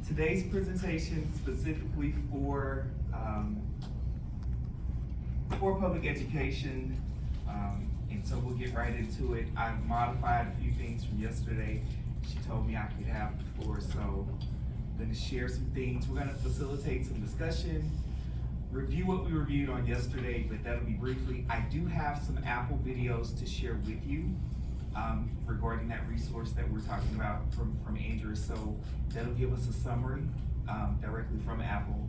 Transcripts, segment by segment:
Today's presentation specifically for public education, and so we'll get right into it. I've modified a few things from yesterday. She told me I could have the floor, so I'm going to share some things. We're going to facilitate some discussion, review what we reviewed on yesterday, but that'll be briefly. I do have some Apple videos to share with you regarding that resource that we're talking about from Andrew. So that'll give us a summary directly from Apple,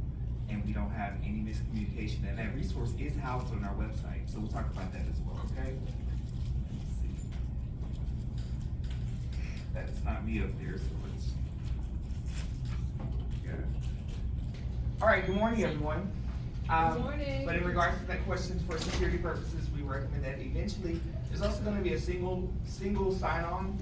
and we don't have any miscommunication. And that resource is housed on our website, so we'll talk about that as well, okay? Let's see. That's not me up there, so let's get it. All right, good morning, everyone. Good morning. But in regards to that question for security purposes, we recommend that eventually there's also going to be a single sign-on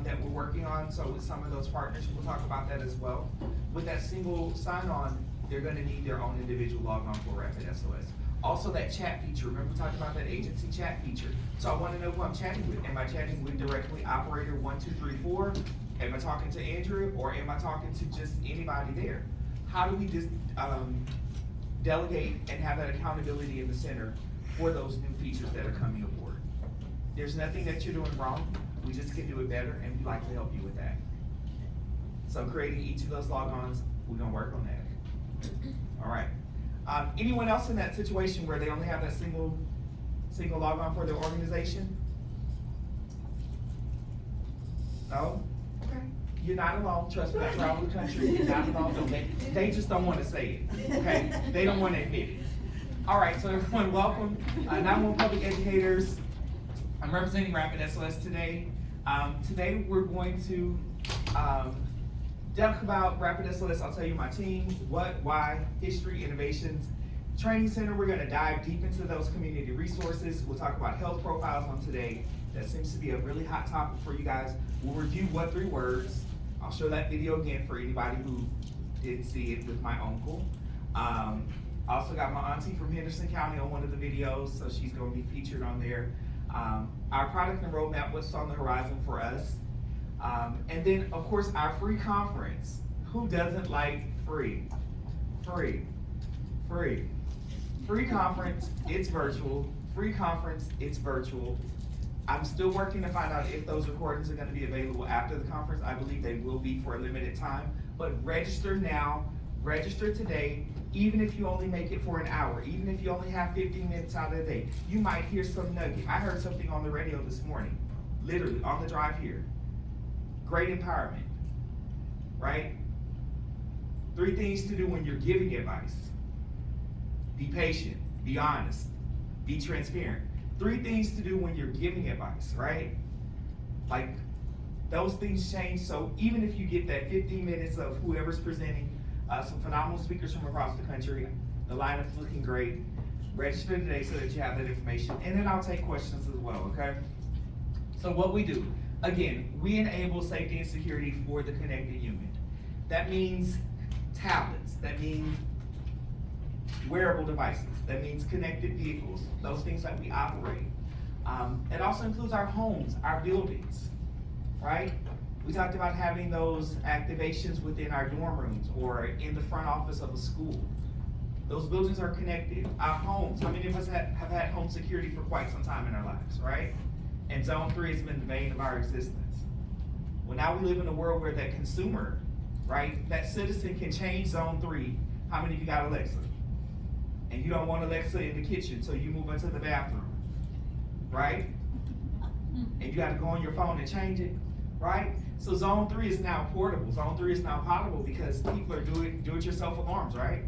that we're working on. So with some of those partners, we'll talk about that as well. With that single sign-on, they're going to need their own individual logon for RapidSOS. Also, that chat feature. Remember we talked about that agency chat feature. So I want to know who I'm chatting with. Am I chatting with directly operator 1234? Am I talking to Andrew, or am I talking to just anybody there? How do we just delegate and have that accountability in the center for those new features that are coming aboard? There's nothing that you're doing wrong. We just can do it better, and we'd like to help you with that. So creating each of those logons, we're gonna work on that. All right. Anyone else in that situation where they only have that single logon for their organization? No? Okay. You're not alone. Trust me, I travel the country. You're not alone. No, they just don't want to say it. Okay? They don't want to admit it. All right, so everyone, welcome. 911 Public Educators. I'm representing RapidSOS today. Today we're going to talk about RapidSOS. I'll tell you my team, what, why, history, innovations, training center. We're going to dive deep into those community resources. We'll talk about health profiles on today. That seems to be a really hot topic for you guys. We'll review what 3 words. I'll show that video again for anybody who didn't see it with my uncle. Also got my auntie from Henderson County on one of the videos, so she's going to be featured on there. Our product and roadmap, what's on the horizon for us. And then, of course, our free conference. Who doesn't like free? Free. Free. Free conference, it's virtual. Free conference, it's virtual. I'm still working to find out if those recordings are going to be available after the conference. I believe they will be for a limited time. But register now, register today, even if you only make it for an hour, even if you only have 15 minutes out of the day. You might hear some nugget. I heard something on the radio this morning, literally on the drive here. Great empowerment, right? 3 things to do when you're giving advice. Be patient, be honest, be transparent. 3 things to do when you're giving advice, right? Like, those things change, so even if you get that 15 minutes of whoever's presenting, some phenomenal speakers from across the country, the lineup's looking great, register today so that you have that information, and then I'll take questions as well, okay? So what we do, again, we enable safety and security for the connected human. That means tablets, that means wearable devices, that means connected vehicles, those things that we operate. It also includes our homes, our buildings, right? We talked about having those activations within our dorm rooms or in the front office of a school. Those buildings are connected. Our homes, how many of us have had home security for quite some time in our lives, right? And Zone 3 has been the bane of our existence. Well, now we live in a world where that consumer, right, that citizen can change Zone 3. How many of you got Alexa? And you don't want Alexa in the kitchen, so you move into the bathroom, right? And you gotta go on your phone and change it, right? So Zone 3 is now portable. Zone 3 is now potable because people are do-it-yourself alarms, right?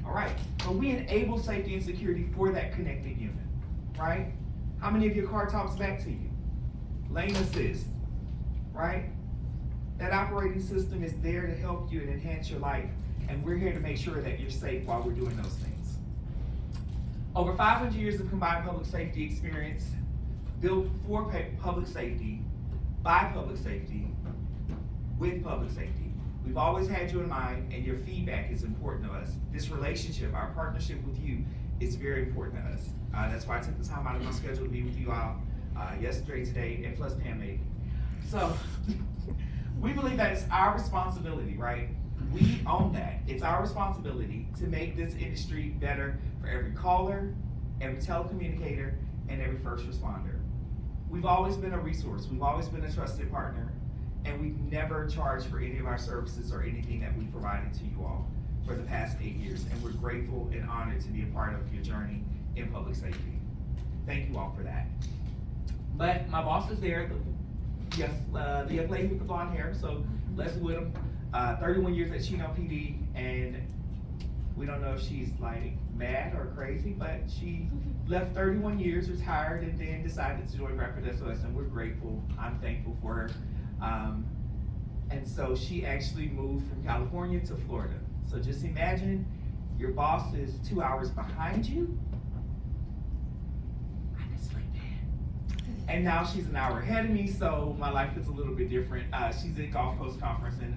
All right, so we enable safety and security for that connected human, right? How many of your car talks back to you? Lane assist, right? That operating system is there to help you and enhance your life, and we're here to make sure that you're safe while we're doing those things. Over 500 years of combined public safety experience, built for public safety, by public safety, with public safety. We've always had you in mind, and your feedback is important to us. This relationship, our partnership with you, is very important to us. That's why I took the time out of my schedule to be with you all yesterday, today, and plus Pam maybe. So, We believe that it's our responsibility, right? We own that. It's our responsibility to make this industry better for every caller, every telecommunicator, and every first responder. We've always been a resource. We've always been a trusted partner, and we've never charged for any of our services or anything that we've provided to you all for the past 8 years, and we're grateful and honored to be a part of your journey in public safety. Thank you all for that. But my boss is there, yes, the young lady with the blonde hair, so Leslie Whittam, 31 years at Chino PD, and we don't know if she's like mad or crazy, but she left 31 years, retired, and then decided to join RapidSOS, and we're grateful. I'm thankful for her. And so she actually moved from California to Florida. So just imagine your boss is 2 hours behind you. I can sleep in. And now she's an hour ahead of me, so my life is a little bit different. She's at Gulf Coast Conference in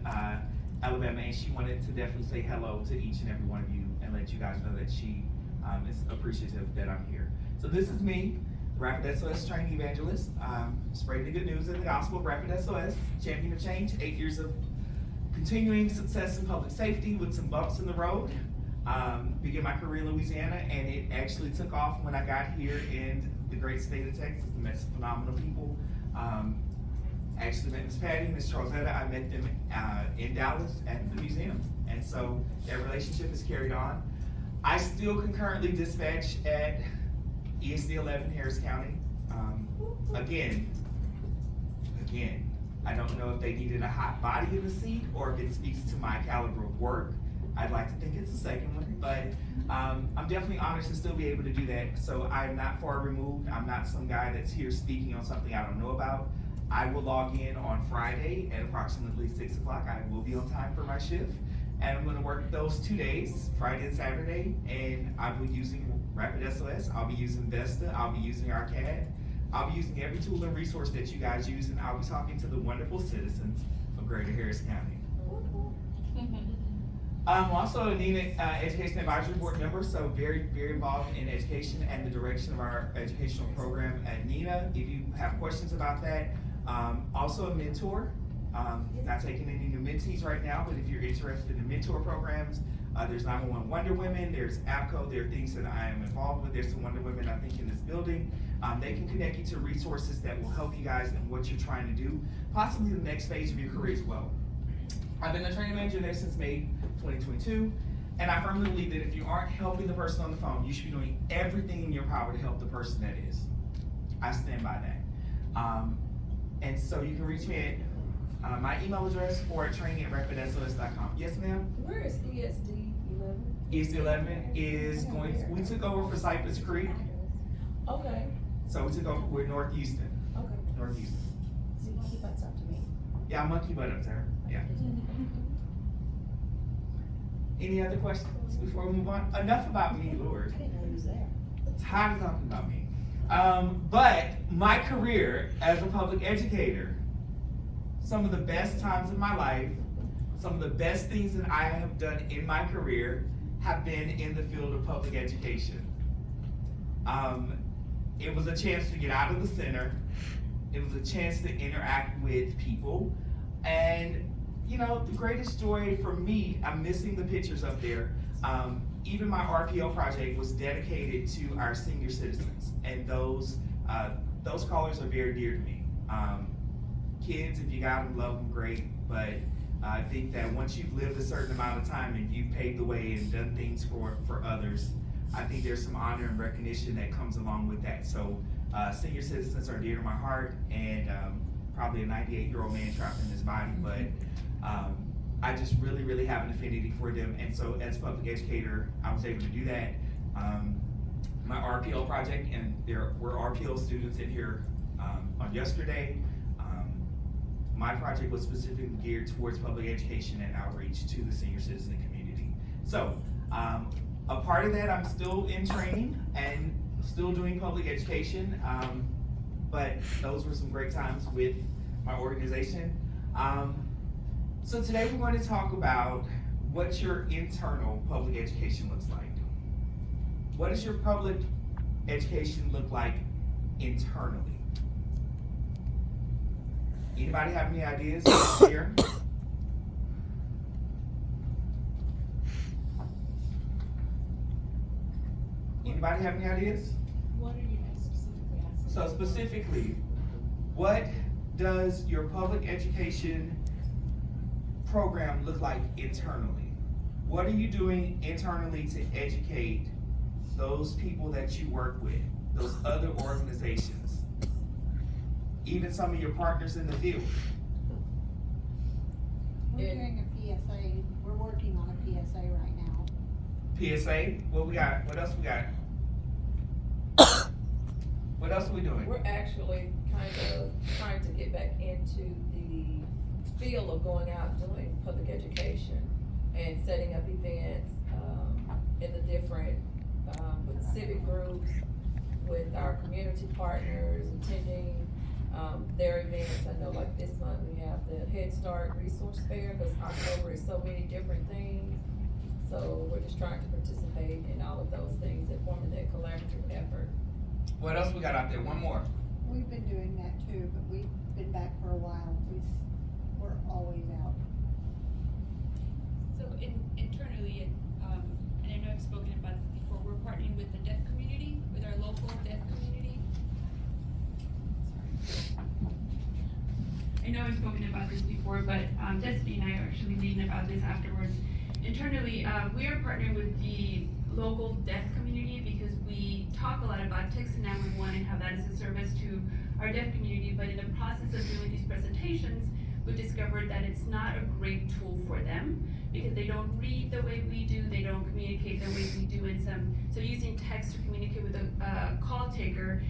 Alabama, and she wanted to definitely say hello to each and every one of you and let you guys know that she is appreciative that I'm here. So this is me, RapidSOS training evangelist, spreading the good news and the gospel of RapidSOS, champion of change, 8 years of continuing success in public safety with some bumps in the road. Began my career in Louisiana, and it actually took off when I got here in the great state of Texas. I met some phenomenal people. Actually met Miss Patty, Miss Charlesetta. I met them in Dallas at the museum. And so that relationship is carried on. I still concurrently dispatch at ESD 11 Harris County. Again, I don't know if they needed a hot body in the seat or if it speaks to my caliber of work. I'd like to think it's the second one, but I'm definitely honored to still be able to do that. So I'm not far removed. I'm not some guy that's here speaking on something I don't know about. I will log in on Friday at approximately 6 o'clock. I will be on time for my shift. And I'm gonna work those 2 days, Friday and Saturday, and I'll be using RapidSOS, I'll be using Vesta, I'll be using ARCAD, I'll be using every tool and resource that you guys use, and I'll be talking to the wonderful citizens of Greater Harris County. I'm also a NENA Education Advisory Board member, so very, very involved in education and the direction of our educational program at NENA. If you have questions about that, also a mentor. Not taking any new mentees right now, but if you're interested in mentor programs, there's 911 Wonder Women, there's APCO, there are things that I am involved with. There's some Wonder Women, I think, in this building. They can connect you to resources that will help you guys in what you're trying to do, possibly the next phase of your career as well. I've been a training manager there since May 2022, and I firmly believe that if you aren't helping the person on the phone, you should be doing everything in your power to help the person that is. I stand by that. And so you can reach me at my email address or at training@rapidsos.com. Yes, ma'am? Where is ESD 11? ESD 11 is we took over for Cypress Creek. Okay. So we took over, we're North Houston. Okay. North Houston. So you keep that up to me. Yeah, I'm monkey butt up there. Yeah. Any other questions before we move on? Enough about me, Lord. I didn't know he was there. Tired of talking about me. But my career as a public educator, some of the best times of my life, some of the best things that I have done in my career have been in the field of public education. It was a chance to get out of the center. It was a chance to interact with people. And you know, the greatest joy for me, I'm missing the pictures up there. Even my RPO project was dedicated to our senior citizens, and those callers are very dear to me. Kids, if you got them, love them, great, but I think that once you've lived a certain amount of time and you've paved the way and done things for others, I think there's some honor and recognition that comes along with that. So senior citizens are dear to my heart, and probably a 98-year-old man trapped in his body, but I just really, really have an affinity for them. And so as a public educator, I was able to do that. My RPO project, and there were RPO students in here on yesterday. My project was specifically geared towards public education and outreach to the senior citizen community. So a part of that, I'm still in training and still doing public education, but those were some great times with my organization. So today we're going to talk about what your internal public education looks like. What does your public education look like internally? Anybody have any ideas to share? Anybody have any ideas? What are you specifically asking? So specifically, what does your public education program look like internally? What are you doing internally to educate those people that you work with, those other organizations, even some of your partners in the field? We're doing a PSA, we're working on a PSA right now. PSA, what we got? What else we got? What else are we doing? We're actually kind of trying to get back into the feel of going out doing public education and setting up events, in the different, with civic groups, with our community partners, attending, their events. I know like this month we have the Head Start Resource Fair, because October is so many different things. So we're just trying to participate in all of those things and forming that collaborative effort. What else we got out there? One more. We've been doing that too, but we've been back for a while. We're always out. So internally, and I know I've spoken about this before, we're partnering with the deaf community, with our local deaf community. I know I've spoken about this before, but Destiny and I are actually leading about this afterwards. Internally, we are partnering with the local deaf community because we talk a lot about text 911 and how that is a service to our deaf community, but in the process of doing these presentations, we discovered that it's not a great tool for them because they don't read the way we do, they don't communicate the way we do, so using text to communicate with a call taker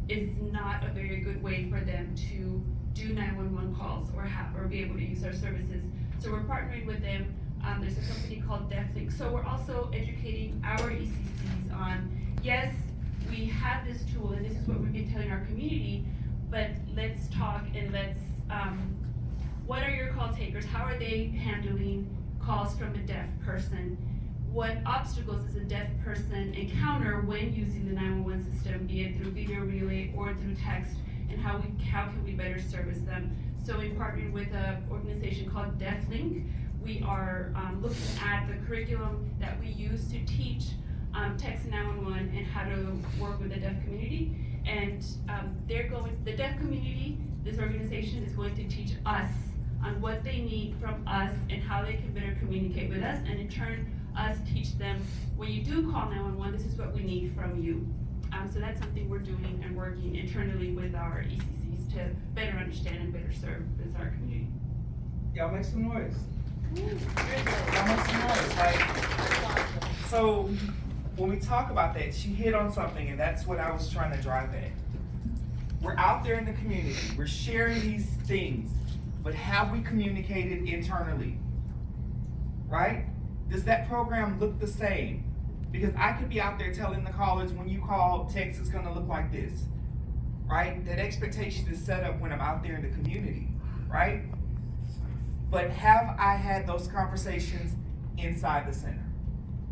is not a very good way for them to do 911 calls or be able to use our services. So we're partnering with them. There's a company called DeafLink. So we're also educating our ECCs on, yes, we have this tool and this is what we've been telling our community, but let's talk and let's, what are your call takers? How are they handling calls from a deaf person? What obstacles does a deaf person encounter when using the 911 system, be it through video relay or through text, and how can we better service them? So in partnering with an organization called DeafLink, we are looking at the curriculum that we use to teach text 911 and how to work with the deaf community. And the deaf community, this organization is going to teach us on what they need from us and how they can better communicate with us, and in turn, us teach them, when you do call 911, this is what we need from you. So that's something we're doing and working internally with our ECCs to better understand and better serve as our community. Y'all make some noise. Y'all make some noise, right? So when we talk about that, she hit on something, and that's what I was trying to drive at. We're out there in the community, we're sharing these things, but have we communicated internally? Right? Does that program look the same? Because I could be out there telling the callers, when you call, text is gonna look like this, right? That expectation is set up when I'm out there in the community, right? But have I had those conversations inside the center?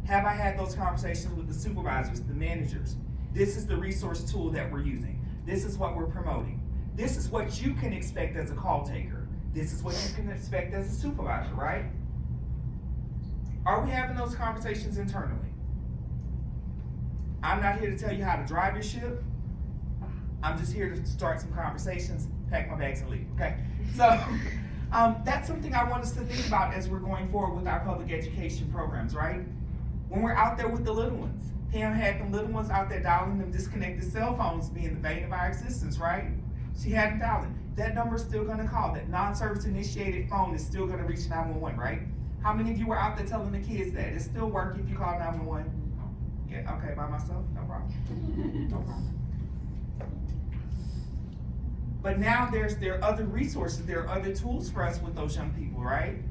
Have I had those conversations with the supervisors, the managers? This is the resource tool that we're using. This is what we're promoting. This is what you can expect as a call taker. This is what you can expect as a supervisor, right? Are we having those conversations internally? I'm not here to tell you how to drive your ship. I'm just here to start some conversations, pack my bags and leave, okay? So that's something I want us to think about as we're going forward with our public education programs, right? When we're out there with the little ones. Pam had them little ones out there dialing them disconnected cell phones being the bane of our existence, right? She had them dialing. That number's still gonna call. That non-service initiated phone is still gonna reach 911, right? How many of you were out there telling the kids that? It still work if you call 911? Yeah, okay, by myself, no problem. No problem. But now there are other resources, there are other tools for us with those young people, right?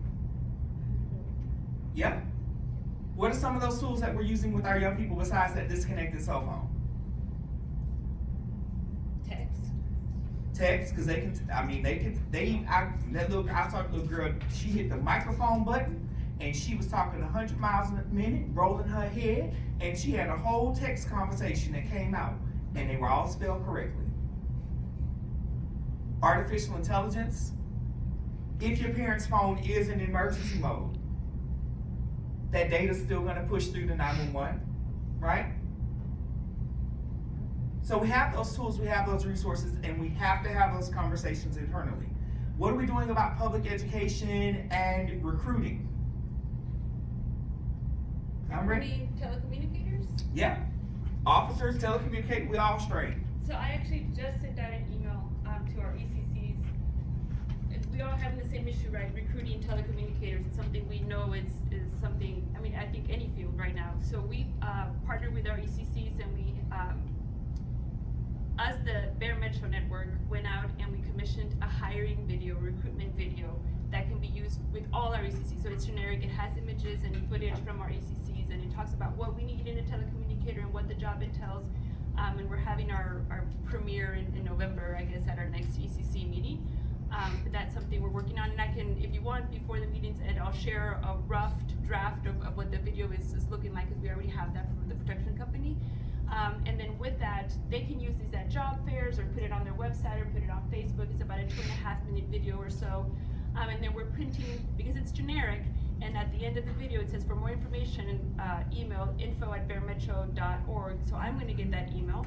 Yeah. What are some of those tools that we're using with our young people besides that disconnected cell phone? Text, because I saw a little girl, she hit the microphone button and she was talking 100 miles a minute, rolling her head, and she had a whole text conversation that came out, and they were all spelled correctly. artificial intelligence. If your parent's phone is in emergency mode, that data's still gonna push through to 911, right? So we have those tools, we have those resources, and we have to have those conversations internally. What are we doing about public education and recruiting? I'm ready. Telecommunicators? Yeah. Officers, telecommunicate, we all strain. So I actually just sent out an email to our ECCs. We all have the same issue, right? Recruiting telecommunicators. It's something we know is something, I mean, I think any field right now. So we partnered with our ECCs, and we, us, the Bear Metro Network, went out and we commissioned a hiring video, recruitment video that can be used with all our ECCs. So it's generic, it has images and footage from our ECCs, and it talks about what we need in a telecommunicator and what the job entails. And we're having our premiere in November, I guess, at our next ECC meeting. But that's something we're working on, and I can, if you want, before the meeting's end, I'll share a rough draft of what the video is looking like, because we already have that from the production company. And then with that, they can use these at job fairs or put it on their website or put it on Facebook. It's about a 2.5-minute video or so. And then we're printing, because it's generic, and at the end of the video it says, for more information, email info@bearmetro.org. So I'm gonna get that email,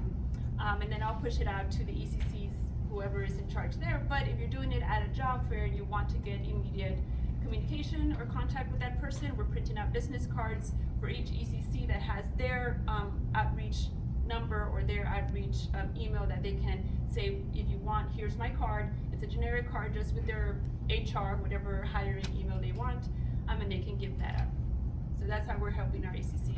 and then I'll push it out to the ECCs, whoever is in charge there. But if you're doing it at a job fair and you want to get immediate communication or contact with that person, we're printing out business cards for each ECC that has their outreach number or their outreach email that they can say, if you want, here's my card. It's a generic card just with their HR, whatever hiring email they want, and they can give that up. So that's how we're helping our ECCs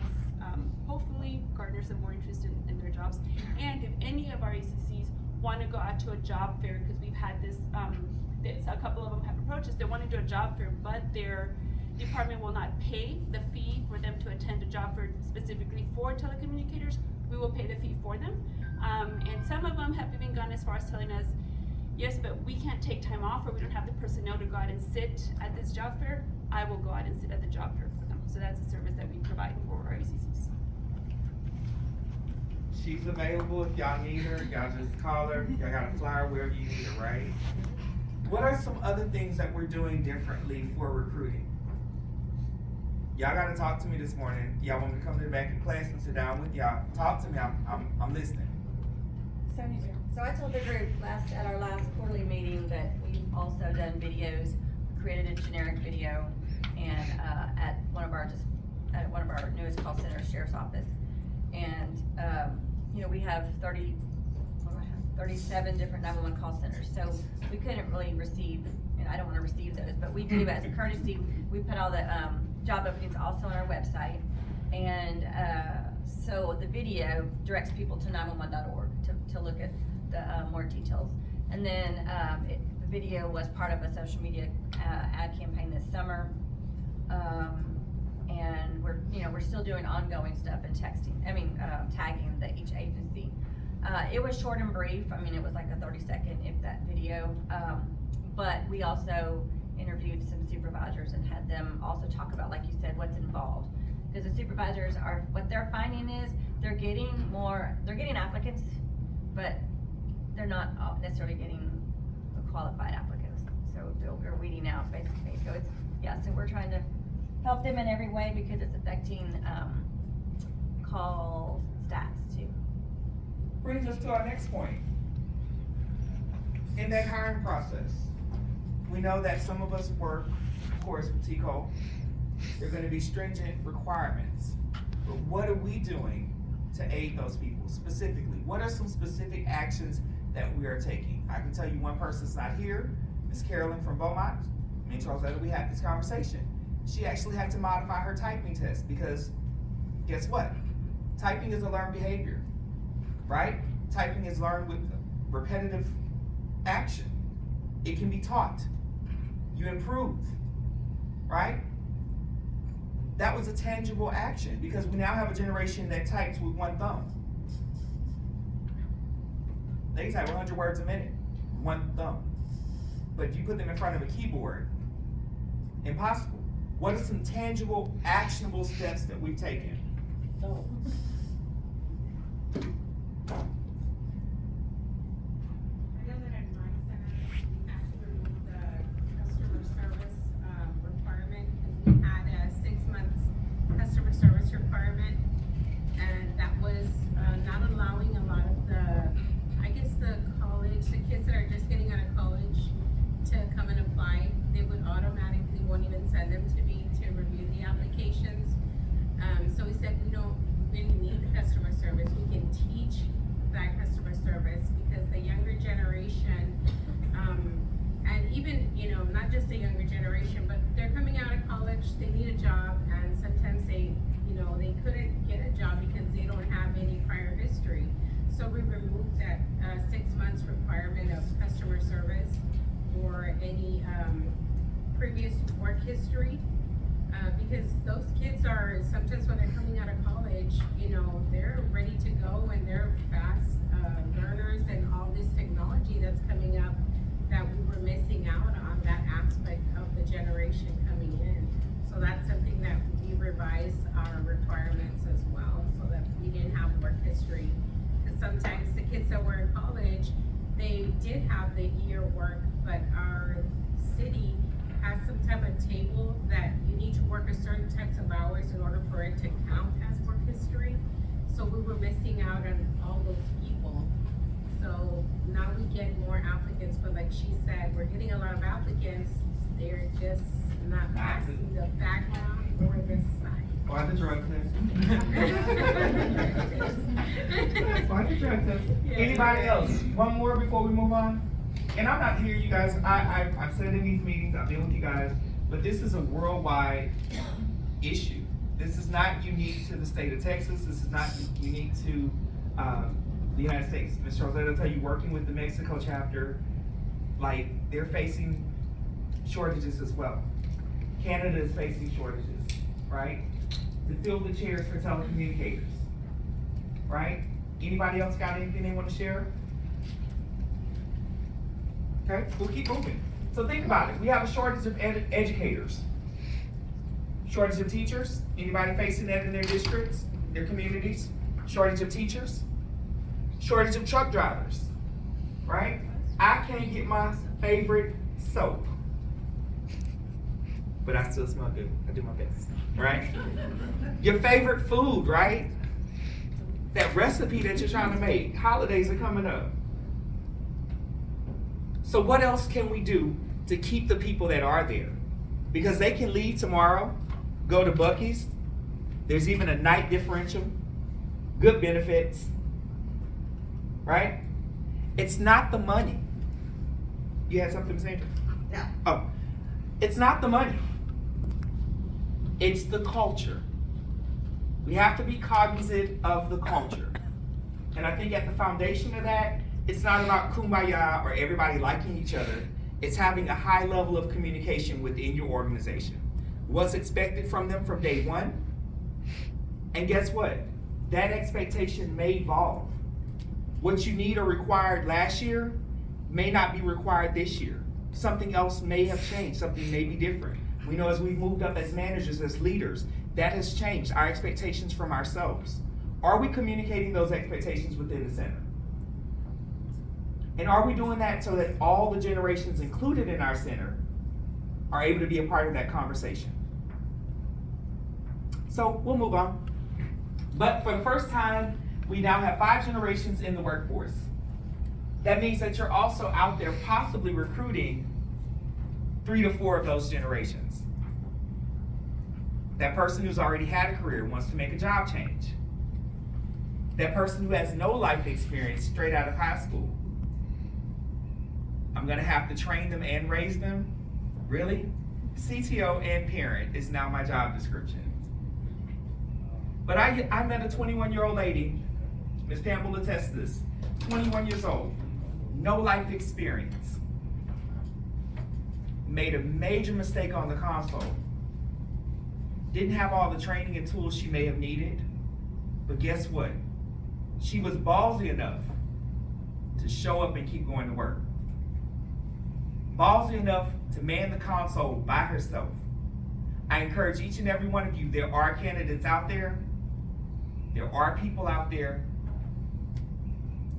hopefully garner some more interest in their jobs. And if any of our ECCs want to go out to a job fair, because we've had this, a couple of them have approached us, they want to do a job fair, but their department will not pay the fee for them to attend a job fair specifically for telecommunicators. We will pay the fee for them. And some of them have even gone as far as telling us, yes, but we can't take time off, or we don't have the personnel to go out and sit at this job fair. I will go out and sit at the job fair for them. So that's a service that we provide for our ECCs. She's available if y'all need her. Y'all just call her. Y'all got a flyer wherever you need her, right? What are some other things that we're doing differently for recruiting? Y'all gotta talk to me this morning. Y'all want me to come to the back of class and sit down with y'all? Talk to me. I'm listening. So I told the group at our last quarterly meeting that we've also done videos, created a generic video, and at one of our newest call centers, sheriff's office, and we have 37 different 911 call centers. So we couldn't really receive, and I don't want to receive those, but we do as a courtesy. We put all the job openings also on our website, and so the video directs people to 911.org to look at the more details. And then the video was part of a social media ad campaign this summer, and we're still doing ongoing stuff and tagging each agency. It was short and brief. I mean, it was like a 30-second, if that, video. But we also interviewed some supervisors and had them also talk about, like you said, what's involved. Because the supervisors what they're finding is they're getting applicants, but they're not necessarily getting qualified applicants. So they're weeding out, basically. So so we're trying to help them in every way, because it's affecting call stats too. Brings us to our next point. In that hiring process, we know that some of us work, of course, with TCO. There are going to be stringent requirements. But what are we doing to aid those people specifically? What are some specific actions that we are taking? I can tell you one person's not here, Ms. Carolyn from Beaumont. Me and Charles, we had this conversation. She actually had to modify her typing test because guess what? Typing is a learned behavior, right? Typing is learned with repetitive action. It can be taught. You improve, right? That was a tangible action because we now have a generation that types with one thumb. They can type 100 words a minute, one thumb. But you put them in front of a keyboard, impossible. What are some tangible, actionable steps that we've taken? I know that in my center, not allowing a lot of the kids that are just getting out of college to come and apply. They would automatically, won't even send them to me to review the applications. So we said we don't really need customer service. We can teach that customer service because the younger generation, and even, not just the younger generation, but they're coming out of college, they need a job, and sometimes they couldn't get a job because they don't have any prior history. So we removed that 6 months requirement of customer service or any previous work history. Because those kids are, sometimes when they're coming out of college, they're ready to go and they're fast learners, and all this technology that's coming up that we were missing out on that aspect of the generation coming in. So that's something that we revised our requirements as well, so that we didn't have work history. Because sometimes the kids that were in college, they did have the year work, but our city has some type of table that you need to work a certain types of hours in order for it to count as work history. So we were missing out on all those people. So now we get more applicants, but like she said, we're getting a lot of applicants. They're just not passing the background or the side. Why the drug test? Why the drug test? Anybody else? One more before we move on? And I'm not here, you guys, I've said in these meetings, I've been with you guys, but this is a worldwide issue. This is not unique to the state of Texas. This is not unique to the United States. Ms. Rosetta, I'll tell you, working with the Mexico chapter, like, they're facing shortages as well. Canada is facing shortages, right? To fill the chairs for telecommunicators, right? Anybody else got anything they want to share? Okay, we'll keep moving. So think about it. We have a shortage of educators. Shortage of teachers. Anybody facing that in their districts, their communities? Shortage of teachers. Shortage of truck drivers, right? I can't get my favorite soap, but I still smell good. I do my best, right? Your favorite food, right? That recipe that you're trying to make. Holidays are coming up. So what else can we do to keep the people that are there? Because they can leave tomorrow, go to Buc-ee's. There's even a night differential, good benefits, right? It's not the money. You had something to say? No. Oh, it's not the money. It's the culture. We have to be cognizant of the culture. And I think at the foundation of that, it's not about kumbaya or everybody liking each other. It's having a high level of communication within your organization. What's expected from them from day one? And guess what? That expectation may evolve. What you need or required last year may not be required this year. Something else may have changed, something may be different. We know as we've moved up as managers, as leaders, that has changed our expectations from ourselves. Are we communicating those expectations within the center? And are we doing that so that all the generations included in our center are able to be a part of that conversation? So we'll move on. But for the first time, we now have 5 generations in the workforce. That means that you're also out there possibly recruiting 3 to 4 of those generations. That person who's already had a career wants to make a job change. That person who has no life experience straight out of high school. I'm gonna have to train them and raise them? Really? CTO and parent is now my job description. But I met a 21-year-old lady, Ms. Campbell attests to this, 21 years old, no life experience. Made a major mistake on the console. Didn't have all the training and tools she may have needed, but guess what? She was ballsy enough to show up and keep going to work. Ballsy enough to man the console by herself. I encourage each and every one of you, there are candidates out there, there are people out there,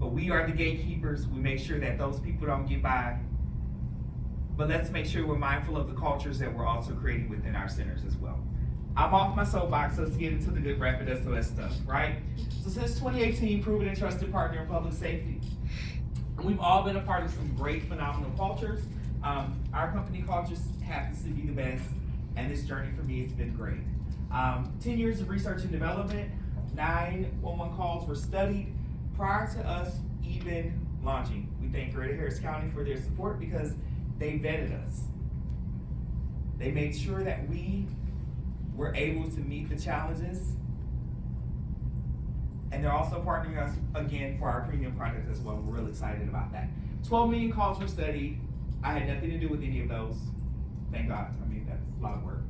but we are the gatekeepers. We make sure that those people don't get by. But let's make sure we're mindful of the cultures that we're also creating within our centers as well. I'm off my soapbox, so let's get into the good RapidSOS stuff, right? So since 2018, proven and trusted partner in public safety. We've all been a part of some great, phenomenal cultures. Our company culture happens to be the best, and this journey for me has been great. 10 years of research and development, 911 calls were studied prior to us even launching. We thank Greater Harris County for their support because they vetted us. They made sure that we were able to meet the challenges, and they're also partnering us again for our premium product as well. We're really excited about that. 12 million calls were studied. I had nothing to do with any of those. Thank God. I mean, that's a lot of work.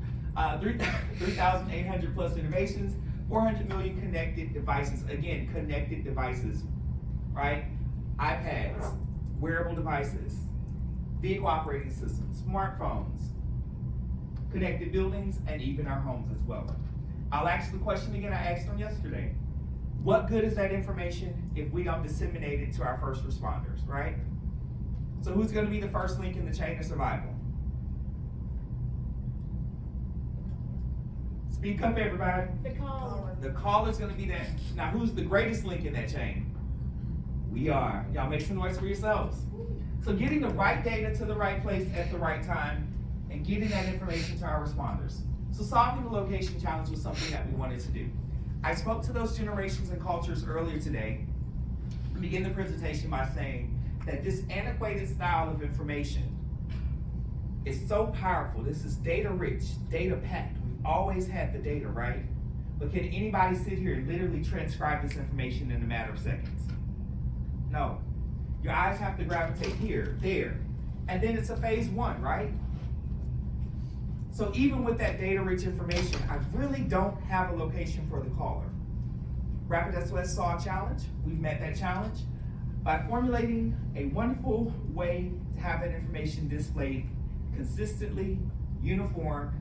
3,800 plus innovations, 400 million connected devices. Again, connected devices, right? iPads, wearable devices, vehicle operating systems, smartphones, connected buildings, and even our homes as well. I'll ask the question again I asked them yesterday. What good is that information if we don't disseminate it to our first responders, right? So who's gonna be the first link in the chain of survival? Speak up, everybody. The caller. The caller's gonna be that. Now, who's the greatest link in that chain? We are. Y'all make some noise for yourselves. So getting the right data to the right place at the right time and getting that information to our responders. So solving the location challenge was something that we wanted to do. I spoke to those generations and cultures earlier today and begin the presentation by saying that this antiquated style of information is so powerful. This is data rich, data packed. We've always had the data, right? But can anybody sit here and literally transcribe this information in a matter of seconds? No. Your eyes have to gravitate here, there, and then it's a phase one, right? So even with that data-rich information, I really don't have a location for the caller. RapidSOS saw a challenge. We've met that challenge by formulating a wonderful way to have that information displayed consistently, uniform,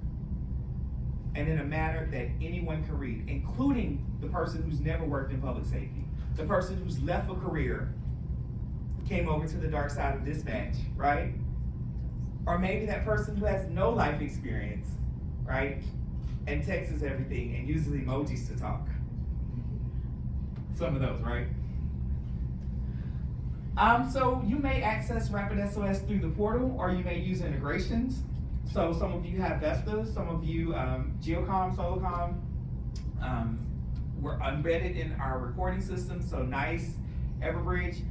and in a manner that anyone can read, including the person who's never worked in public safety, the person who's left a career, came over to the dark side of dispatch, right? Or maybe that person who has no life experience, right? And texts everything and uses emojis to talk. Some of those, right? So you may access RapidSOS through the portal, or you may use integrations. So some of you have Vesta, some of you Geocom, Solocom. We're embedded in our recording system, so NICE, Everbridge.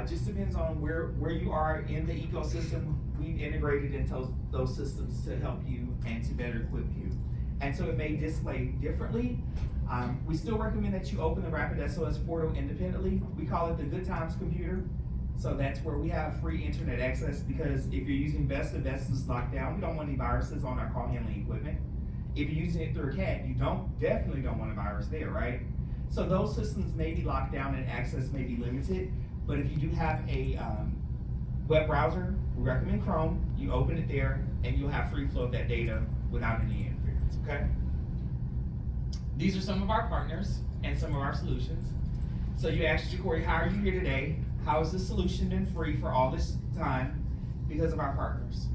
Just depends on where you are in the ecosystem. We've integrated into those systems to help you and to better equip you. And so it may display differently. We still recommend that you open the RapidSOS portal independently. We call it the Good Times computer. So that's where we have free internet access, because if you're using Vesta, Vesta's locked down. We don't want any viruses on our call handling equipment. If you're using it through a CAT, you definitely don't want a virus there, right? So those systems may be locked down and access may be limited. But if you do have a web browser, we recommend Chrome. You open it there and you'll have free flow of that data without any interference, okay? These are some of our partners and some of our solutions. So you asked JaCorey, how are you here today? How has this solution been free for all this time? Because of our partners.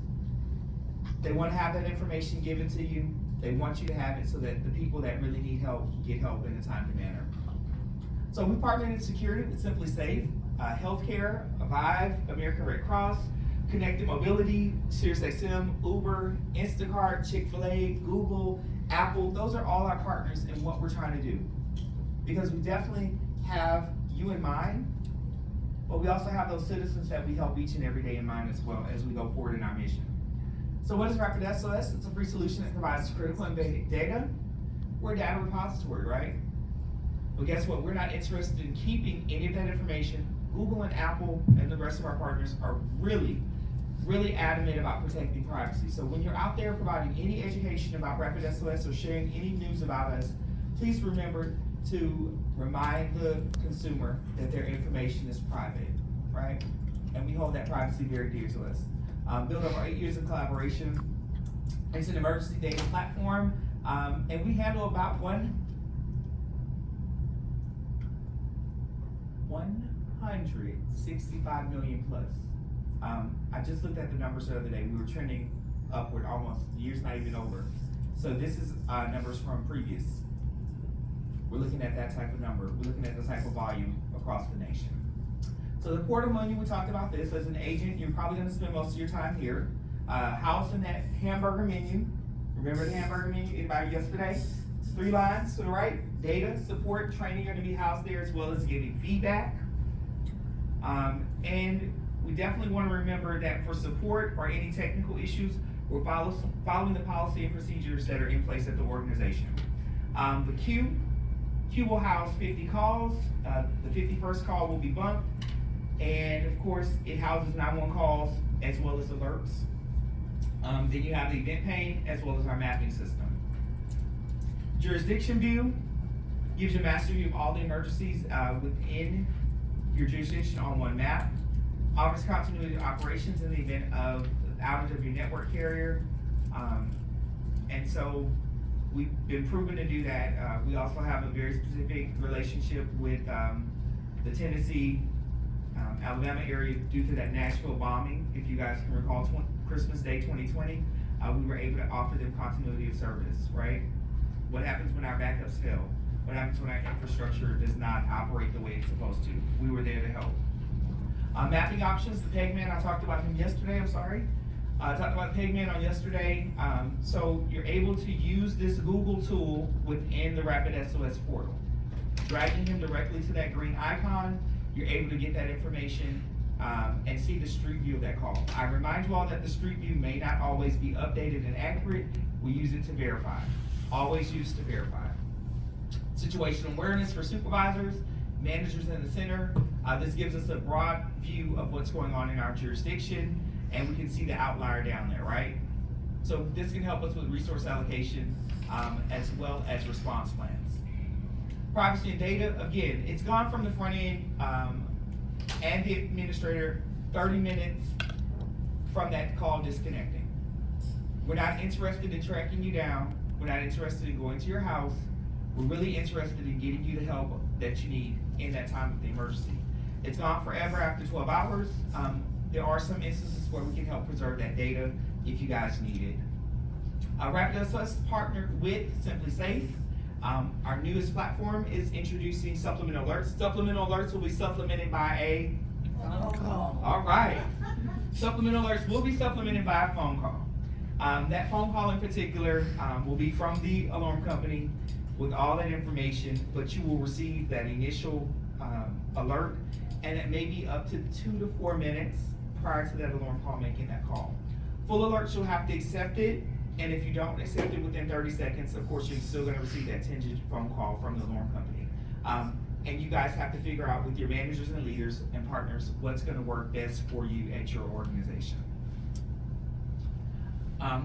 They want to have that information given to you. They want you to have it so that the people that really need help get help in a timely manner. So we partnered in security with Simply Safe, healthcare, Vive, American Red Cross, Connected Mobility, SiriusXM, Uber, Instacart, Chick-fil-A, Google, Apple. Those are all our partners in what we're trying to do. Because we definitely have you in mind, but we also have those citizens that we help each and every day in mind as well as we go forward in our mission. So what is RapidSOS? It's a free solution that provides critical embedded data. We're a data repository, right? But guess what? We're not interested in keeping any of that information. Google and Apple and the rest of our partners are really adamant about protecting privacy. So when you're out there providing any education about RapidSOS or sharing any news about us, please remember to remind the consumer that their information is private, right? And we hold that privacy very dear to us. Built over 8 years of collaboration. It's an emergency data platform, and we handle about 165 million plus. I just looked at the numbers the other day. We were trending upward almost, the year's not even over. So this is, numbers from previous. We're looking at that type of number. We're looking at the type of volume across the nation. So the portal menu, we talked about this. As an agent, you're probably gonna spend most of your time here. Housed in that hamburger menu. Remember the hamburger menu, anybody yesterday? It's 3 lines to the right. Data, support, training are gonna be housed there, as well as giving feedback. And we definitely wanna remember that for support or any technical issues, we're following the policy and procedures that are in place at the organization. The queue will house 50 calls. The 51st call will be bumped. And of course, it houses 911 calls as well as alerts. Then you have the event pane as well as our mapping system. Jurisdiction view gives you a master view of all the emergencies within your jurisdiction on one map. Offers continuity of operations in the event of outage of your network carrier. And so we've been proven to do that. We also have a very specific relationship with the Tennessee, Alabama area due to that Nashville bombing. If you guys can recall, Christmas Day 2020, we were able to offer them continuity of service, right? What happens when our backups fail? What happens when our infrastructure does not operate the way it's supposed to? We were there to help. Mapping options, the Pegman, I talked about him yesterday, I'm sorry. I talked about Pegman on yesterday. So you're able to use this Google tool within the RapidSOS portal. Dragging him directly to that green icon, you're able to get that information and see the street view of that call. I remind you all that the street view may not always be updated and accurate. We use it to verify. Always use to verify. Situational awareness for supervisors, managers in the center. This gives us a broad view of what's going on in our jurisdiction, and we can see the outlier down there, right? So this can help us with resource allocation as well as response plans. Privacy and data, again, it's gone from the front end and the administrator 30 minutes from that call disconnecting. We're not interested in tracking you down. We're not interested in going to your house. We're really interested in getting you the help that you need in that time of the emergency. It's gone forever after 12 hours. There are some instances where we can help preserve that data if you guys need it. RapidSOS partnered with Simply Safe. Our newest platform is introducing supplemental alerts. Supplemental alerts will be supplemented by a phone call. All right. Supplemental alerts will be supplemented by a phone call. That phone call in particular will be from the alarm company with all that information, but you will receive that initial alert, and it may be up to 2 to 4 minutes prior to that alarm call making that call. Full alerts, you'll have to accept it, and if you don't accept it within 30 seconds, of course, you're still gonna receive that 10-digit phone call from the alarm company. And you guys have to figure out with your managers and leaders and partners what's gonna work best for you at your organization.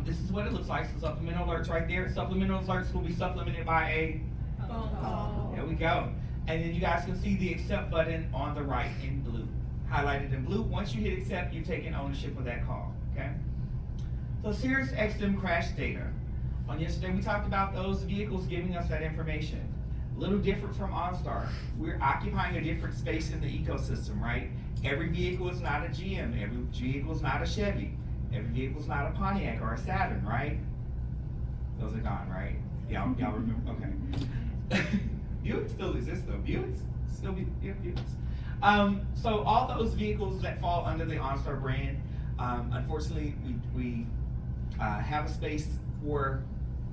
This is what it looks like, so supplemental alerts right there. Supplemental alerts will be supplemented by a Phone call. There we go. And then you guys can see the accept button on the right in blue, highlighted in blue. Once you hit accept, you've taken ownership of that call, okay? So SiriusXM crash data. On yesterday, we talked about those vehicles giving us that information. A little different from OnStar. We're occupying a different space in the ecosystem, right? Every vehicle is not a GM. Every vehicle is not a Chevy. Every vehicle is not a Pontiac or a Saturn, right? Those are gone, right? Y'all remember? Okay. Buick still exists though. Buicks still be, yeah, Buicks. So all those vehicles that fall under the OnStar brand, unfortunately, we have a space for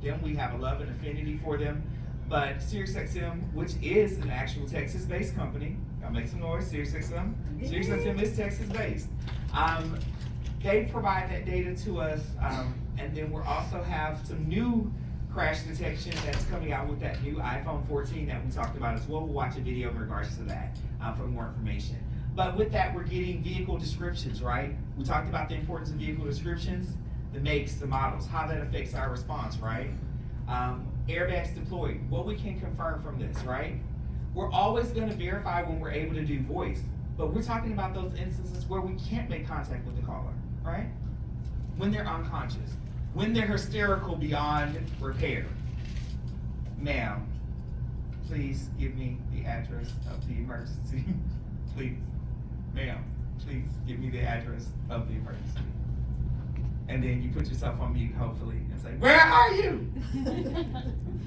them. We have a love and affinity for them. But SiriusXM, which is an actual Texas-based company, y'all make some noise, SiriusXM. SiriusXM is Texas-based. They provide that data to us, and then we also have some new crash detection that's coming out with that new iPhone 14 that we talked about as well. We'll watch a video in regards to that for more information. But with that, we're getting vehicle descriptions, right? We talked about the importance of vehicle descriptions, the makes, the models, how that affects our response, right? Airbags deployed, what we can confirm from this, right? We're always gonna verify when we're able to do voice, but we're talking about those instances where we can't make contact with the caller, right? When they're unconscious, when they're hysterical beyond repair. Ma'am, please give me the address of the emergency. Please, ma'am, please give me the address of the emergency. And then you put yourself on mute, hopefully, and say, where are you?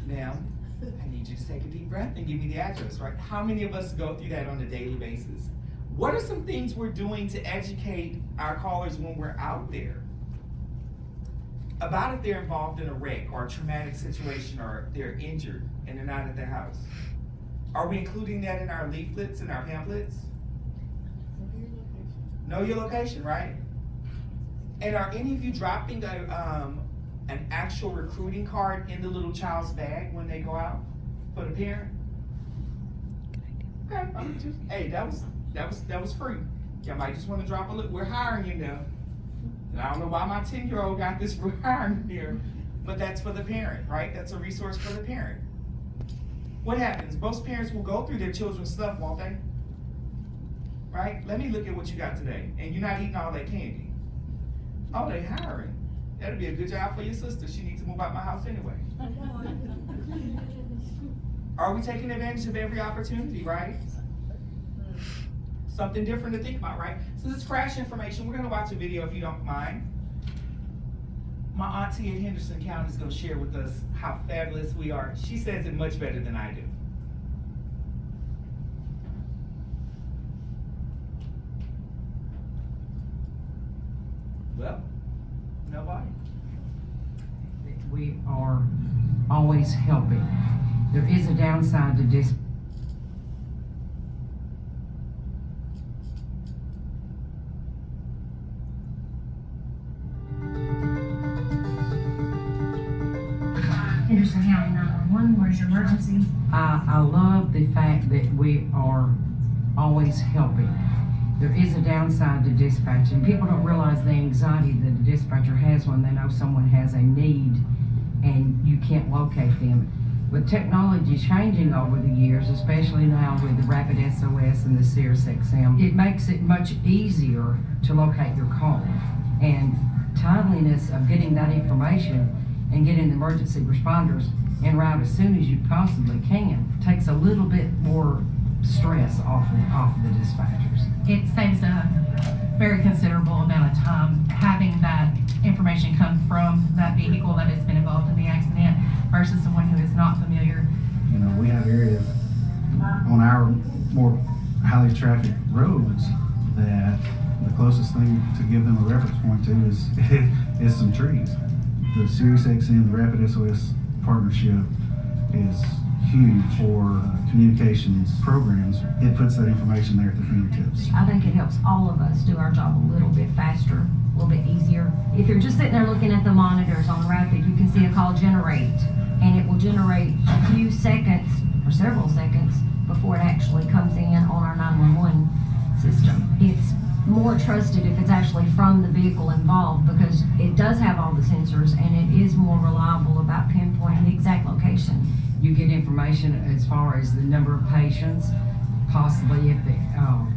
Ma'am, I need you to take a deep breath and give me the address, right? How many of us go through that on a daily basis? What are some things we're doing to educate our callers when we're out there about if they're involved in a wreck or a traumatic situation or they're injured and they're not at their house? Are we including that in our leaflets and our pamphlets? Know your location, right? And are any of you dropping an actual recruiting card in the little child's bag when they go out for the parent? Okay, hey, that was free. Y'all might just want to drop a look. We're hiring you now. And I don't know why my 10-year-old got this hiring here, but that's for the parent, right? That's a resource for the parent. What happens? Most parents will go through their children's stuff, won't they? Right? Let me look at what you got today. And you're not eating all that candy. Oh, they hiring. That'd be a good job for your sister. She needs to move out my house anyway. Are we taking advantage of every opportunity, right? Something different to think about, right? So this crash information, we're gonna watch a video if you don't mind. My auntie in Henderson County is gonna share with us how fabulous we are. She says it much better than I do. Well, nobody. We are always helping. There is a downside to this. Henderson County 911, where's your emergency? I love the fact that we are always helping. There is a downside to dispatching. People don't realize the anxiety that a dispatcher has when they know someone has a need and you can't locate them. With technology changing over the years, especially now with the RapidSOS and the SiriusXM, it makes it much easier to locate your call. And timeliness of getting that information and getting the emergency responders en route as soon as you possibly can takes a little bit more stress off of the dispatchers. It saves a very considerable amount of time having that information come from that vehicle that has been involved in the accident versus someone who is not familiar. You know, we have areas on our more highly trafficked roads that the closest thing to give them a reference point to is some trees. The SiriusXM, the RapidSOS partnership is huge for communications programs. It puts that information there at the fingertips. I think it helps all of us do our job a little bit faster, a little bit easier. If you're just sitting there looking at the monitors on Rapid, you can see a call generate, and it will generate a few seconds or several seconds before it actually comes in on our 911 system. It's more trusted if it's actually from the vehicle involved because it does have all the sensors and it is more reliable about pinpointing the exact location. You get information as far as the number of patients, possibly if the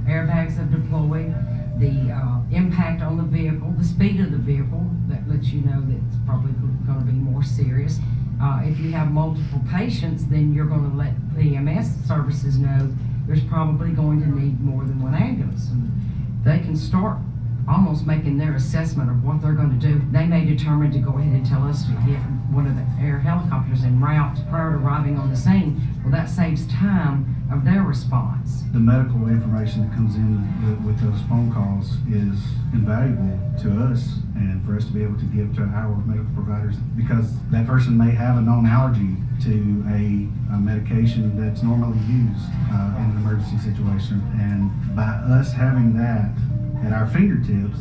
airbags have deployed, the impact on the vehicle, the speed of the vehicle, that lets you know that it's probably going to be more serious. If you have multiple patients, then you're going to let the EMS services know there's probably going to need more than one ambulance. And they can start almost making their assessment of what they're going to do. They may determine to go ahead and tell us to get one of the air helicopters en route prior to arriving on the scene. Well, that saves time of their response. The medical information that comes in with those phone calls is invaluable to us and for us to be able to give to our medical providers because that person may have a known allergy to a medication that's normally used in an emergency situation. And by us having that at our fingertips,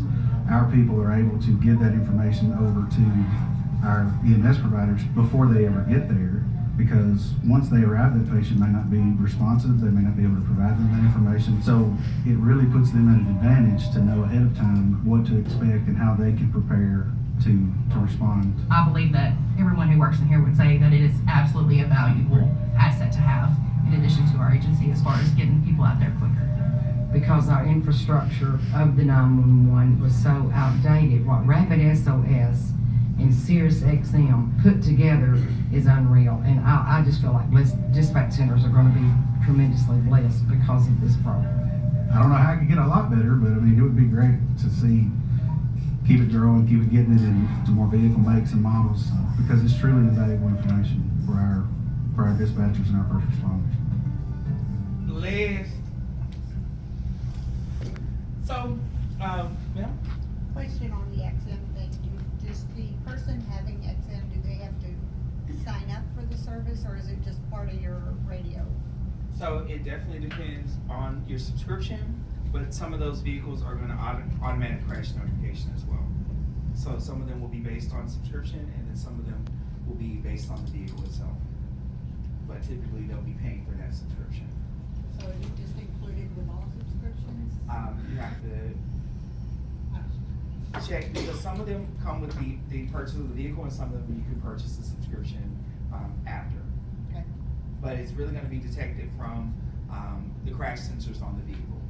our people are able to give that information over to our EMS providers before they ever get there, because once they arrive, that patient may not be responsive, they may not be able to provide them that information. So it really puts them at an advantage to know ahead of time what to expect and how they can prepare to respond. I believe that everyone who works in here would say that it is absolutely a valuable asset to have in addition to our agency as far as getting people out there quicker. Because our infrastructure of the 911 was so outdated, what RapidSOS and SiriusXM put together is unreal. And I just feel like dispatch centers are going to be tremendously blessed because of this program. I don't know how it could get a lot better, but I mean, it would be great to see keep it growing, keep it getting it into more vehicle makes and models, because it's truly invaluable information for our dispatchers and our first responders. Liz. So, yeah. Question on the XM thing, does the person having XM, do they have to sign up for the service, or is it just part of your radio? So it definitely depends on your subscription, but some of those vehicles are gonna automatic crash notification as well. So some of them will be based on subscription, and then some of them will be based on the vehicle itself. But typically, they'll be paying for that subscription. So is it just included with all subscriptions? You have to check, because some of them come with the purchase of the vehicle, and some of them you can purchase the subscription after. Okay. But it's really gonna be detected from the crash sensors on the vehicle.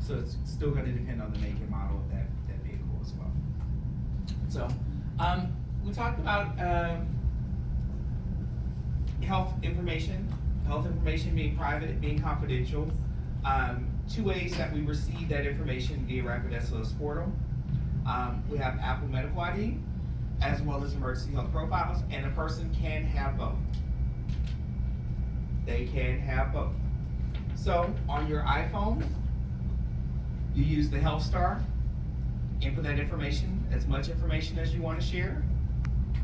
So it's still gonna depend on the make and model of that vehicle as well. So, we talked about health information being private, being confidential. 2 ways that we receive that information via RapidSOS portal. We have Apple Medical ID, as well as emergency health profiles, and a person can have both. They can have both. So, on your iPhone, you use the Health Star, input that information, as much information as you want to share.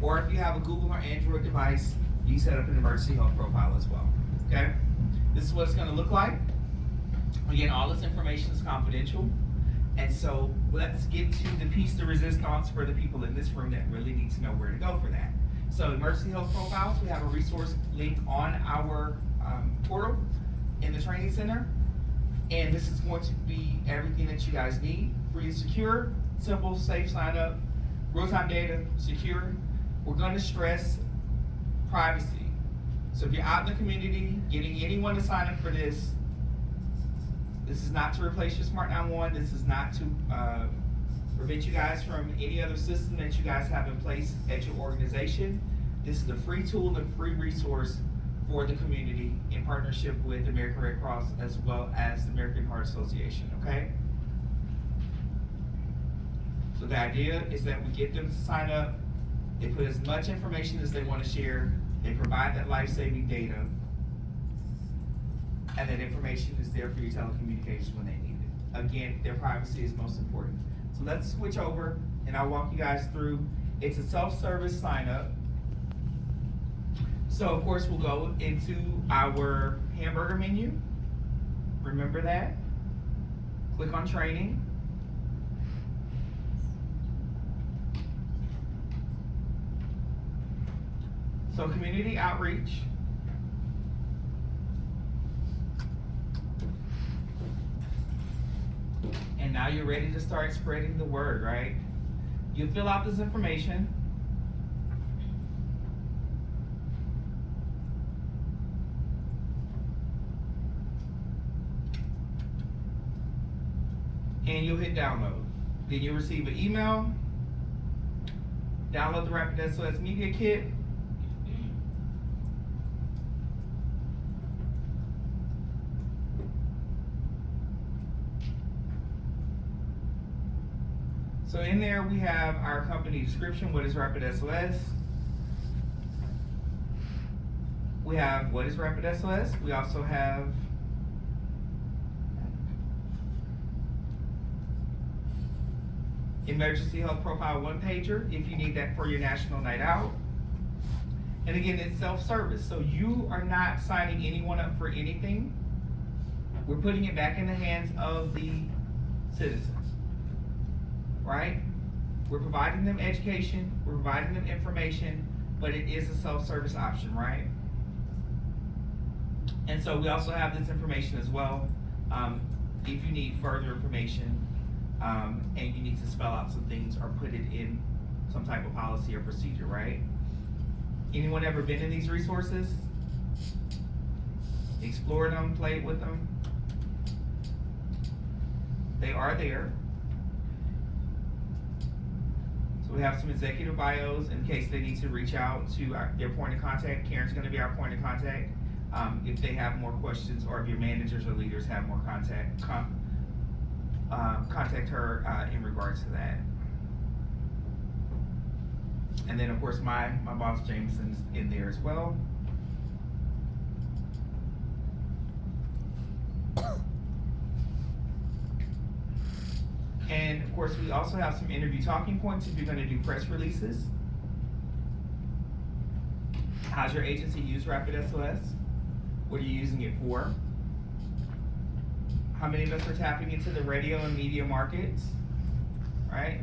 Or if you have a Google or Android device, you set up an emergency health profile as well, okay? This is what it's gonna look like. Again, all this information is confidential. And so let's get to the piece de resistance for the people in this room that really need to know where to go for that. So emergency health profiles, we have a resource link on our portal in the training center. And this is going to be everything that you guys need. Free and secure, simple, safe sign up, real-time data, secure. We're gonna stress privacy. So if you're out in the community, getting anyone to sign up for this is not to replace your Smart 911. This is not to prevent you guys from any other system that you guys have in place at your organization. This is a free tool and free resource for the community in partnership with the American Red Cross as well as the American Heart Association, okay? So the idea is that we get them to sign up, they put as much information as they want to share, they provide that life-saving data, and that information is there for your telecommunications when they need it. Again, their privacy is most important. So let's switch over and I'll walk you guys through. It's a self-service sign up. So of course we'll go into our hamburger menu. Remember that. Click on training. So community outreach. And now you're ready to start spreading the word, right? You fill out this information. And you'll hit download. Then you'll receive an email. Download the RapidSOS Media Kit. So in there we have our company description, what is RapidSOS? We have what is RapidSOS? We also have emergency health profile one-pager if you need that for your national night out. And again, it's self-service, so you are not signing anyone up for anything. We're putting it back in the hands of the citizens. Right? We're providing them education, we're providing them information, but it is a self-service option, right? And so we also have this information as well. If you need further information and you need to spell out some things or put it in some type of policy or procedure, right? Anyone ever been in these resources? Explored them, played with them? They are there. We have some executive bios in case they need to reach out to their point of contact. Karen's gonna be our point of contact. If they have more questions or if your managers or leaders have more contact, contact her in regards to that. And then, of course, my boss Jameson's in there as well. And of course, we also have some interview talking points if you're gonna do press releases. How's your agency use RapidSOS? What are you using it for? How many of us are tapping into the radio and media markets, right?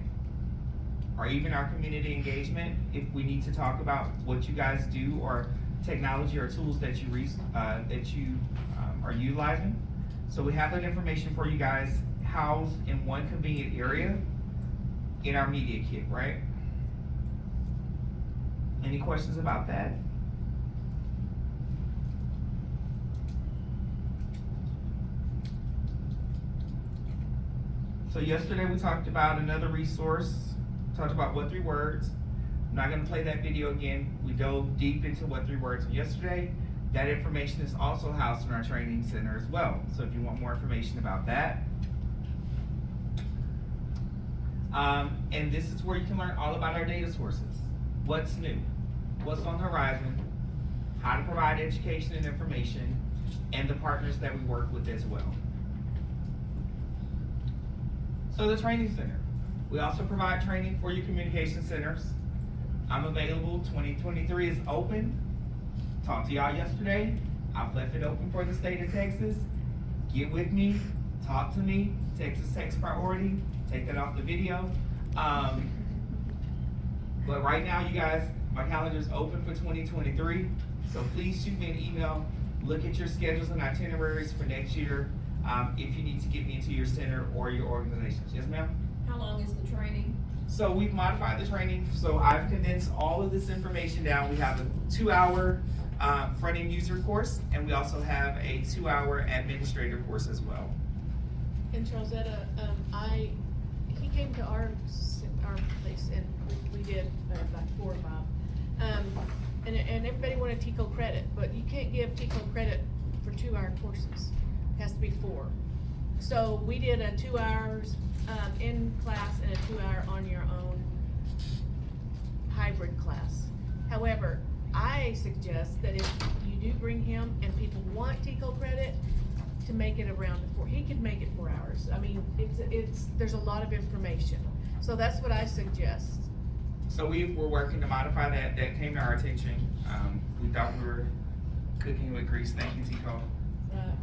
Or even our community engagement, if we need to talk about what you guys do or technology or tools that you are utilizing. So we have that information for you guys housed in one convenient area in our media kit, right? Any questions about that? So yesterday we talked about another resource, talked about what 3 words. I'm not gonna play that video again. We dove deep into what 3 words yesterday. That information is also housed in our training center as well. So if you want more information about that. And this is where you can learn all about our data sources. What's new, what's on the horizon, how to provide education and information, and the partners that we work with as well. So the training center. We also provide training for your communication centers. I'm available, 2023 is open. Talked to y'all yesterday. I've left it open for the state of Texas. Get with me, talk to me, Texas Text Priority, take that off the video. But right now, you guys, my calendar is open for 2023. So please shoot me an email, look at your schedules and itineraries for next year. If you need to get me into your center or your organizations. Yes, ma'am? How long is the training? So we've modified the training. So I've condensed all of this information down. We have a 2-hour front-end user course, and we also have a 2-hour administrator course as well. And Charlesetta, he came to our place and we did about 4 or 5. And everybody wanted TICO credit, but you can't give TICO credit for 2-hour courses. It has to be 4. So we did a 2 hours in class and a 2-hour on your own hybrid class. However, I suggest that if you do bring him and people want TICO credit, to make it around 4. He could make it 4 hours. I mean, there's a lot of information. So that's what I suggest. So we're working to modify that. That came to our attention. We thought we were cooking with grease. Thank you, Tico. Right.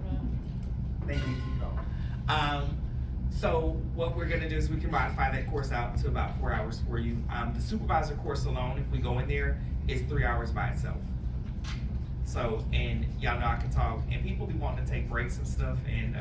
Thank you, Tico. So what we're gonna do is we can modify that course out to about 4 hours for you. The supervisor course alone, if we go in there, is 3 hours by itself. So, and y'all know I can talk, and people be wanting to take breaks and stuff, and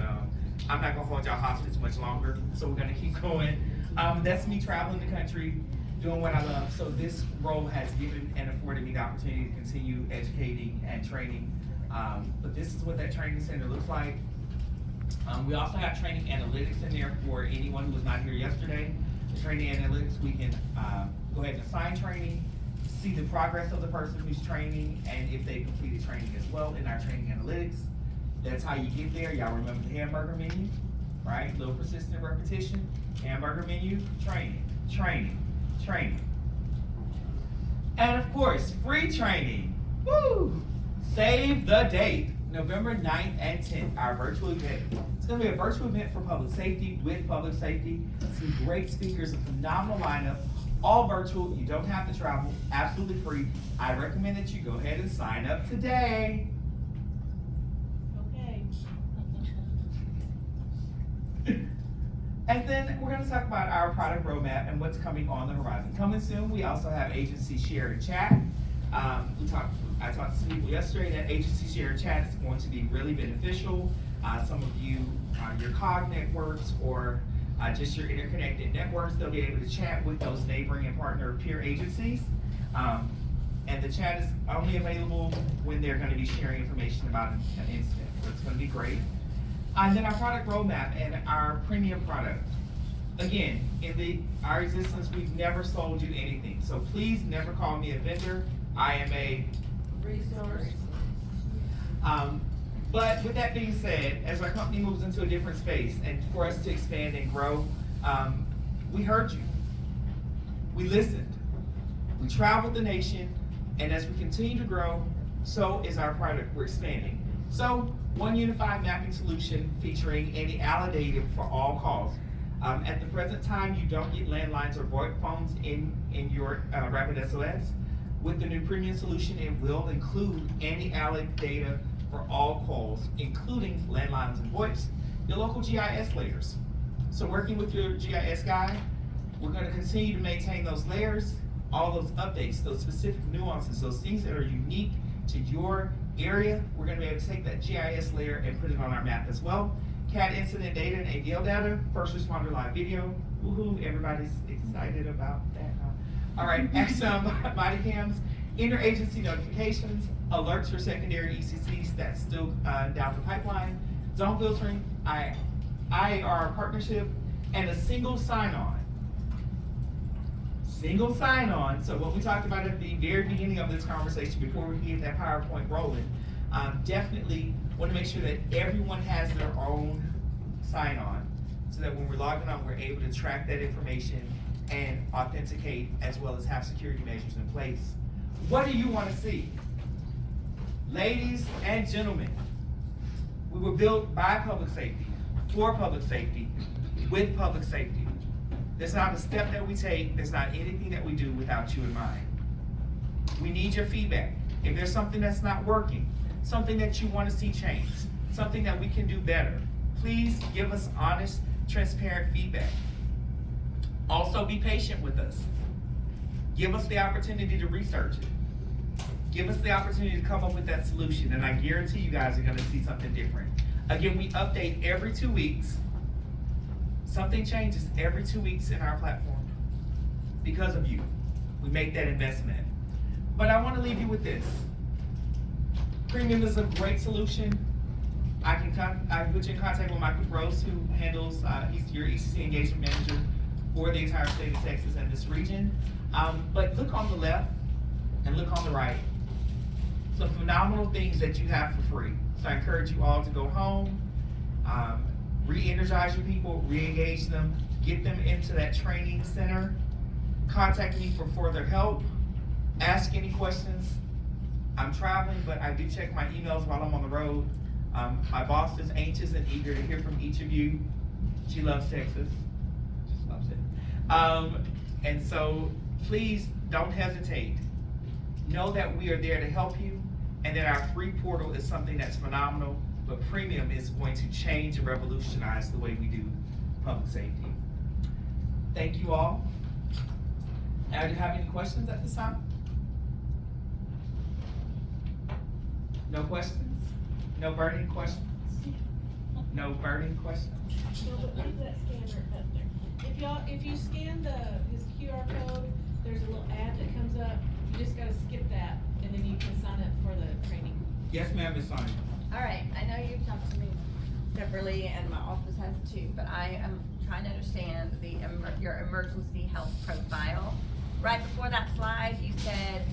I'm not gonna hold y'all hostage much longer, so we're gonna keep going. That's me traveling the country, doing what I love. So this role has given and afforded me the opportunity to continue educating and training. But this is what that training center looks like. We also have training analytics in there for anyone who was not here yesterday. The training analytics, we can go ahead and assign training, see the progress of the person who's training, and if they completed training as well in our training analytics. That's how you get there. Y'all remember the hamburger menu, right? Little persistent repetition, hamburger menu, training. And of course, free training. Woo! Save the date, November 9th and 10th, our virtual event. It's gonna be a virtual event for public safety with public safety. Some great speakers, a phenomenal lineup, all virtual. You don't have to travel, absolutely free. I recommend that you go ahead and sign up today. Okay. And then we're gonna talk about our product roadmap and what's coming on the horizon. Coming soon, we also have agency share and chat. I talked to some people yesterday that agency share and chat is going to be really beneficial. Some of you, your COG networks or just your interconnected networks, they'll be able to chat with those neighboring and partner peer agencies. And the chat is only available when they're gonna be sharing information about an incident, so it's gonna be great. And then our product roadmap and our premium product. Again, in our existence, we've never sold you anything, so please never call me a vendor. I am a Resource. But with that being said, as our company moves into a different space and for us to expand and grow, we heard you. We listened. We travel the nation, and as we continue to grow, so is our product. We're expanding. So, one unified mapping solution featuring any data for all calls. At the present time, you don't get landlines or VoIP phones in your RapidSOS. With the new premium solution, it will include any data for all calls, including landlines and VoIPs, your local GIS layers. So working with your GIS guy, we're gonna continue to maintain those layers, all those updates, those specific nuances, those things that are unique to your area. We're gonna be able to take that GIS layer and put it on our map as well. CAT incident data and ADL data, first responder live video. Woohoo, everybody's excited about that, huh? All right, XM body cams, interagency notifications, alerts for secondary ECCs, that's still down the pipeline, zone filtering, IAR partnership, and a single sign-on. Single sign-on, so what we talked about at the very beginning of this conversation before we get that PowerPoint rolling, definitely want to make sure that everyone has their own sign-on so that when we're logging on, we're able to track that information and authenticate as well as have security measures in place. What do you want to see? Ladies and gentlemen, we were built by public safety, for public safety, with public safety. There's not a step that we take, there's not anything that we do without you in mind. We need your feedback. If there's something that's not working, something that you want to see changed, something that we can do better, please give us honest, transparent feedback. Also be patient with us. Give us the opportunity to research it. Give us the opportunity to come up with that solution, and I guarantee you guys are gonna see something different. Again, we update every 2 weeks. Something changes every 2 weeks in our platform because of you. We make that investment. But I want to leave you with this. Premium is a great solution. I put you in contact with Michael Gross, who handles, he's your ECC engagement manager for the entire state of Texas and this region. But look on the left and look on the right. Some phenomenal things that you have for free. So I encourage you all to go home, re-energize your people, re-engage them, get them into that training center, contact me for further help, ask any questions. I'm traveling, but I do check my emails while I'm on the road. My boss is anxious and eager to hear from each of you. She loves Texas, just loves it. And so please don't hesitate. Know that we are there to help you and that our free portal is something that's phenomenal. But premium is going to change and revolutionize the way we do public safety. Thank you all. Now, do you have any questions at this time? No questions? No burning questions? No burning questions? No, but leave that scanner up there. If you scan his QR code, there's a little ad that comes up. You just gotta skip that, and then you can sign up for the training. Yes, ma'am, Ms. Sonia. All right, I know you've talked to me separately and my office has too, but I am trying to understand your emergency health profile. Right before that slide, you said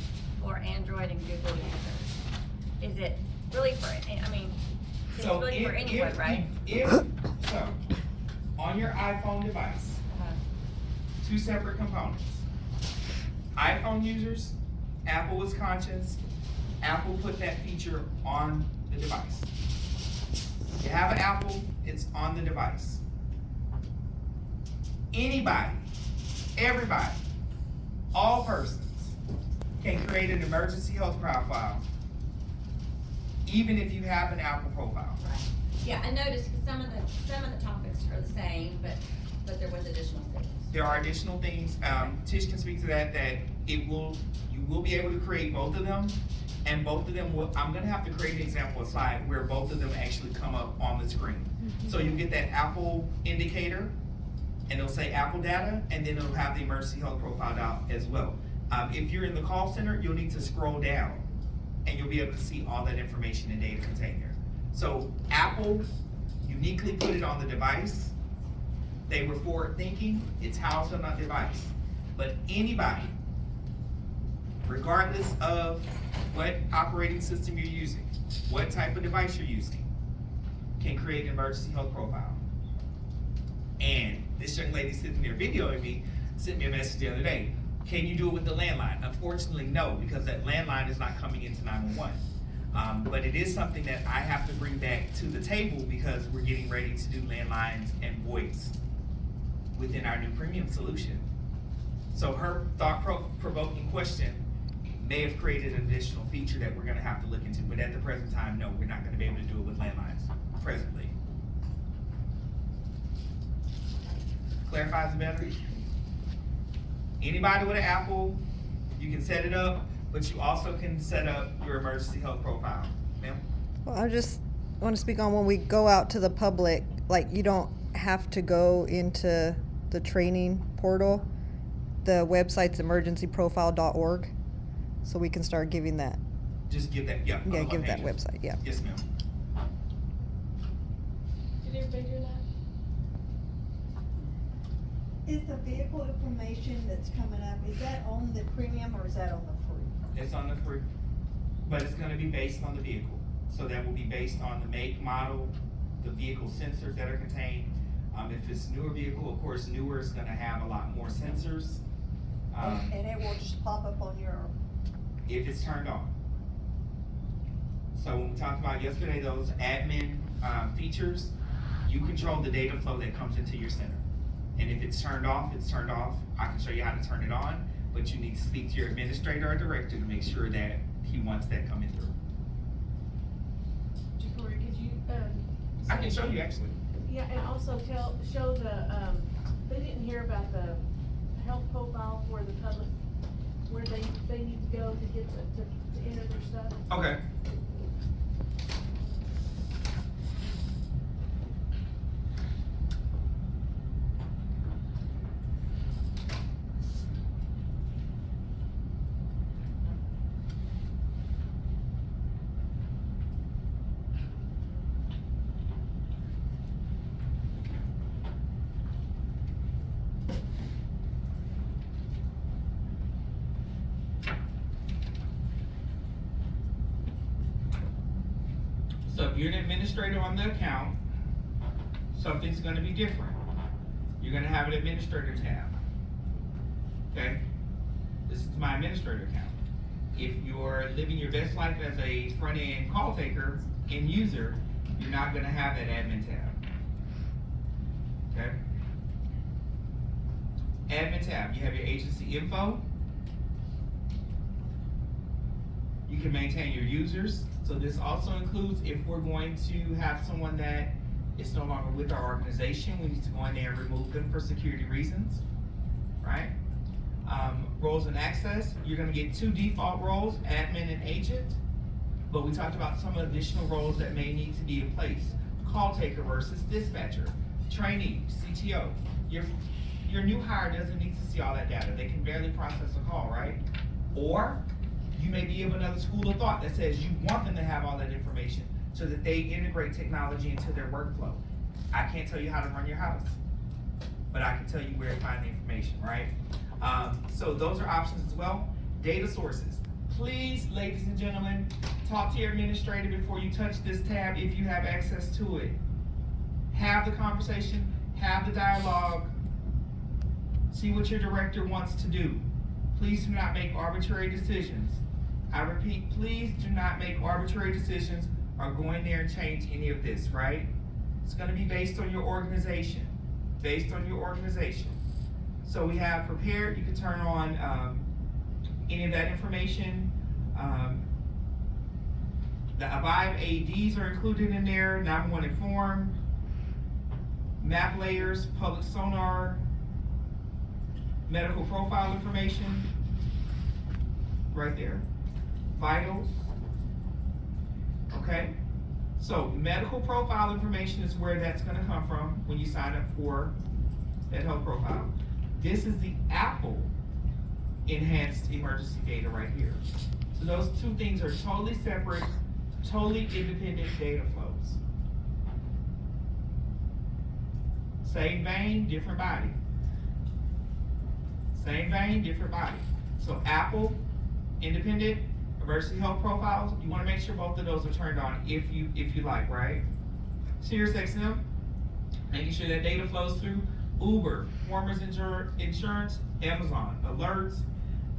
for Android and Google users. Is it really for, I mean, it's really for anyone, right? So, on your iPhone device, two separate components. iPhone users, Apple was conscious, Apple put that feature on the device. You have an Apple, it's on the device. Anybody, everybody, all persons can create an emergency health profile, even if you have an Apple profile. Right. Yeah, I noticed some of the topics are the same, but there was additional things. There are additional things. Tish can speak to that you will be able to create both of them. And both of them I'm gonna have to create an example slide where both of them actually come up on the screen. Mm-hmm. So you'll get that Apple indicator, and it'll say Apple data, and then it'll have the emergency health profile out as well. If you're in the call center, you'll need to scroll down, and you'll be able to see all that information and data contained there. So Apple uniquely put it on the device. They were forward thinking, it's housed on that device. But anybody, regardless of what operating system you're using, what type of device you're using, can create an emergency health profile. And this young lady sitting there videoing me sent me a message the other day. Can you do it with the landline? Unfortunately, no, because that landline is not coming into 911. But it is something that I have to bring back to the table because we're getting ready to do landlines and voice within our new premium solution. So her thought-provoking question may have created an additional feature that we're gonna have to look into, but at the present time, no, we're not gonna be able to do it with landlines presently. Clarifies it better? Anybody with an Apple, you can set it up, but you also can set up your emergency health profile. Ma'am? Well, I just want to speak on when we go out to the public, like you don't have to go into the training portal. The website's emergencyprofile.org, so we can start giving that. Just give that, yeah. Yeah, on give my that page. website, yeah. Yes, ma'am. Did everybody do that? Is the vehicle information that's coming up, is that on the premium or is that on the free? It's on the free, but it's gonna be based on the vehicle. So that will be based on the make, model, the vehicle sensors that are contained. If it's a newer vehicle, of course, newer is gonna have a lot more sensors. And it will just pop up on your, If it's turned on. So when we talked about yesterday, those admin, features, you control the data flow that comes into your center. And if it's turned off, it's turned off. I can show you how to turn it on, but you need to speak to your administrator or director to make sure that he wants that coming through. JaCorey, could you, I can show you actually. yeah, and also show the, they didn't hear about the health profile for the public, where they need to go to get to enter their stuff. Okay. So if you're an administrator on the account, something's gonna be different. You're gonna have an administrator tab. Okay? This is my administrator account. If you're living your best life as a front-end call taker and user, you're not gonna have that admin tab. Okay? Admin tab, you have your agency info. You can maintain your users. So this also includes if we're going to have someone that is no longer with our organization, we need to go in there and remove them for security reasons, right? Roles and access, you're gonna get 2 default roles, admin and agent, but we talked about some additional roles that may need to be in place. Call taker versus dispatcher, trainee, CTO. Your new hire doesn't need to see all that data. They can barely process a call, right? Or you may be of another school of thought that says you want them to have all that information so that they integrate technology into their workflow. I can't tell you how to run your house, but I can tell you where to find the information, right? So those are options as well. Data sources. Please, ladies and gentlemen, talk to your administrator before you touch this tab if you have access to it. Have the conversation, have the dialogue, see what your director wants to do. Please do not make arbitrary decisions. I repeat, please do not make arbitrary decisions or go in there and change any of this, right? It's gonna be based on your organization, based on your organization. So we have prepared, you can turn on any of that information. The Avive AEDs are included in there, 911 Inform, map layers, public sonar, medical profile information, right there. Vitals, okay? So medical profile information is where that's gonna come from when you sign up for that health profile. This is the Apple enhanced emergency data right here. So those 2 things are totally separate, totally independent data flows. Same vein, different body. Same vein, different body. So Apple, independent, emergency health profiles, you wanna make sure both of those are turned on if you like, right? SiriusXM, making sure that data flows through. Uber, Farmers Insurance, Amazon, alerts,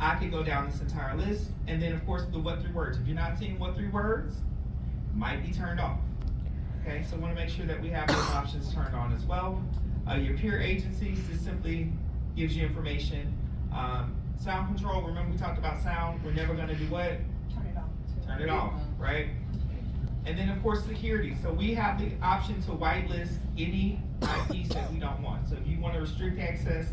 I could go down this entire list, and then of course the what 3 words. If you're not seeing what 3 words, might be turned off. Okay, so want to make sure that we have those options turned on as well. Your peer agencies just simply gives you information. Sound control, remember we talked about sound, we're never gonna do what? Turn it off. Turn it off, right? And then of course security, so we have the option to whitelist any IPs that we don't want. So if you want to restrict access,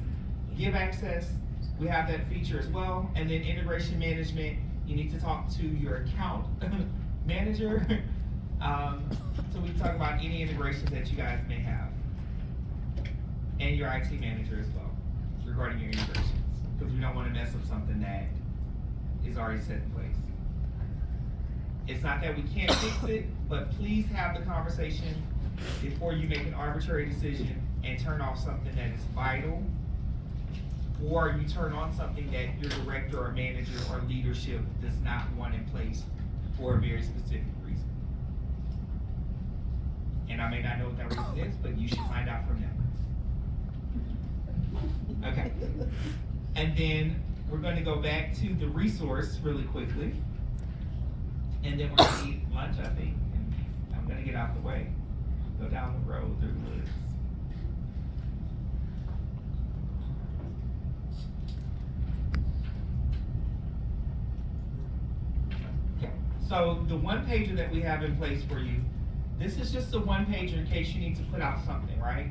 give access, we have that feature as well. And then integration management, you need to talk to your account manager. So we talk about any integrations that you guys may have. And your IT manager as well, regarding your integrations. Because we don't want to mess up something that is already set in place. It's not that we can't fix it, but please have the conversation before you make an arbitrary decision and turn off something that is vital, or you turn on something that your director or manager or leadership does not want in place for a very specific reason. And I may not know what that reason is, but you should find out from them. Okay. And then we're going to go back to the resource really quickly. And then we're going to eat lunch, I think. And I'm going to get out the way. Go down the road through the woods. Okay. So the one pager that we have in place for you, this is just a one pager in case you need to put out something, right?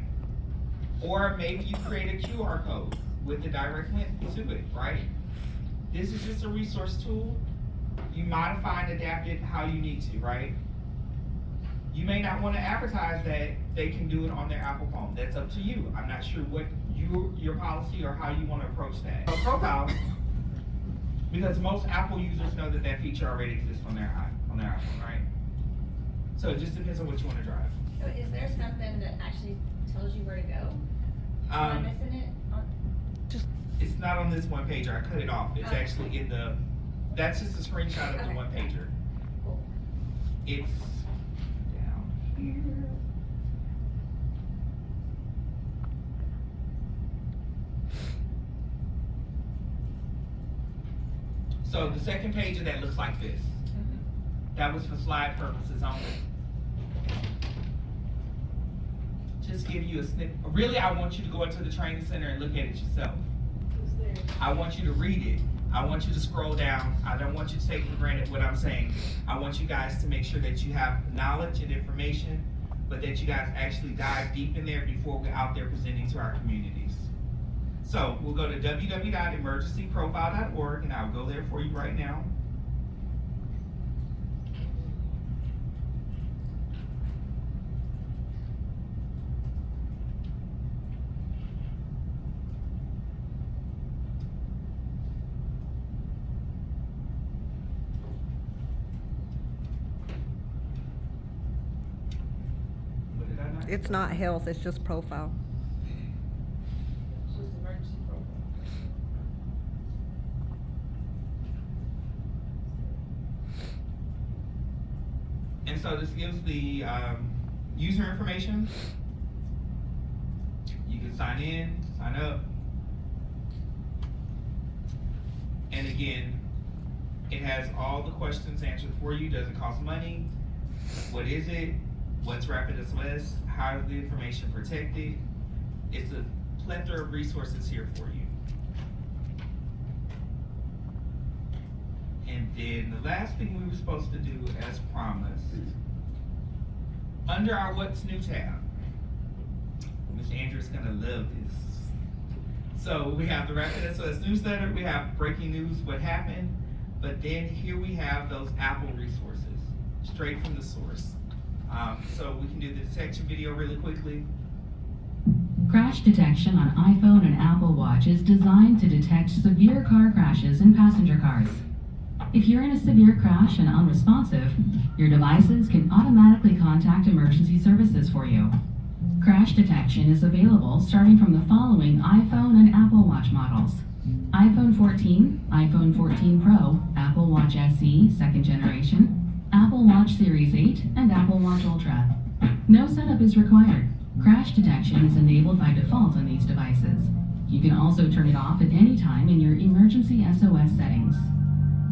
Or maybe you create a QR code with the direct link to it, right? This is just a resource tool. You modify and adapt it how you need to, right? You may not want to advertise that they can do it on their Apple phone. That's up to you. I'm not sure what your policy or how you want to approach that. So profile, because most Apple users know that that feature already exists on their iPhone, right? So it just depends on what you want to drive. So is there something that actually tells you where to go? Am I missing it? It's not on this one pager. I cut it off. It's Okay. actually in the, that's just a screenshot of the Okay. one pager. Cool. It's down here. So the second page of that looks like this. That was for slide purposes only. Just give you a snippet. Really, I want you to go into the training center and look at it yourself. I want you to read it. I want you to scroll down. I don't want you to take for granted what I'm saying. I want you guys to make sure that you have knowledge and information, but that you guys actually dive deep in there before we're out there presenting to our communities. So we'll go to www.emergencyprofile.org, and I'll go there for you right now. It's not health, it's just profile. It's just emergency profile. And so this gives the user information. You can sign in, sign up. And again, it has all the questions answered for you. Does it cost money? What is it? What's RapidSOS? How is the information protected? It's a plethora of resources here for you. And then the last thing we were supposed to do as promised, under our What's New tab, Ms. Andrew's gonna love this. So we have the RapidSOS newsletter, we have breaking news, what happened, but then here we have those Apple resources, straight from the source. So we can do the detection video really quickly. Crash detection on iPhone and Apple Watch is designed to detect severe car crashes in passenger cars. If you're in a severe crash and unresponsive, your devices can automatically contact emergency services for you. Crash detection is available starting from the following iPhone and Apple Watch models: iPhone 14, iPhone 14 Pro, Apple Watch SE 2nd generation, Apple Watch Series 8, and Apple Watch Ultra. No setup is required. Crash detection is enabled by default on these devices. You can also turn it off at any time in your emergency SOS settings.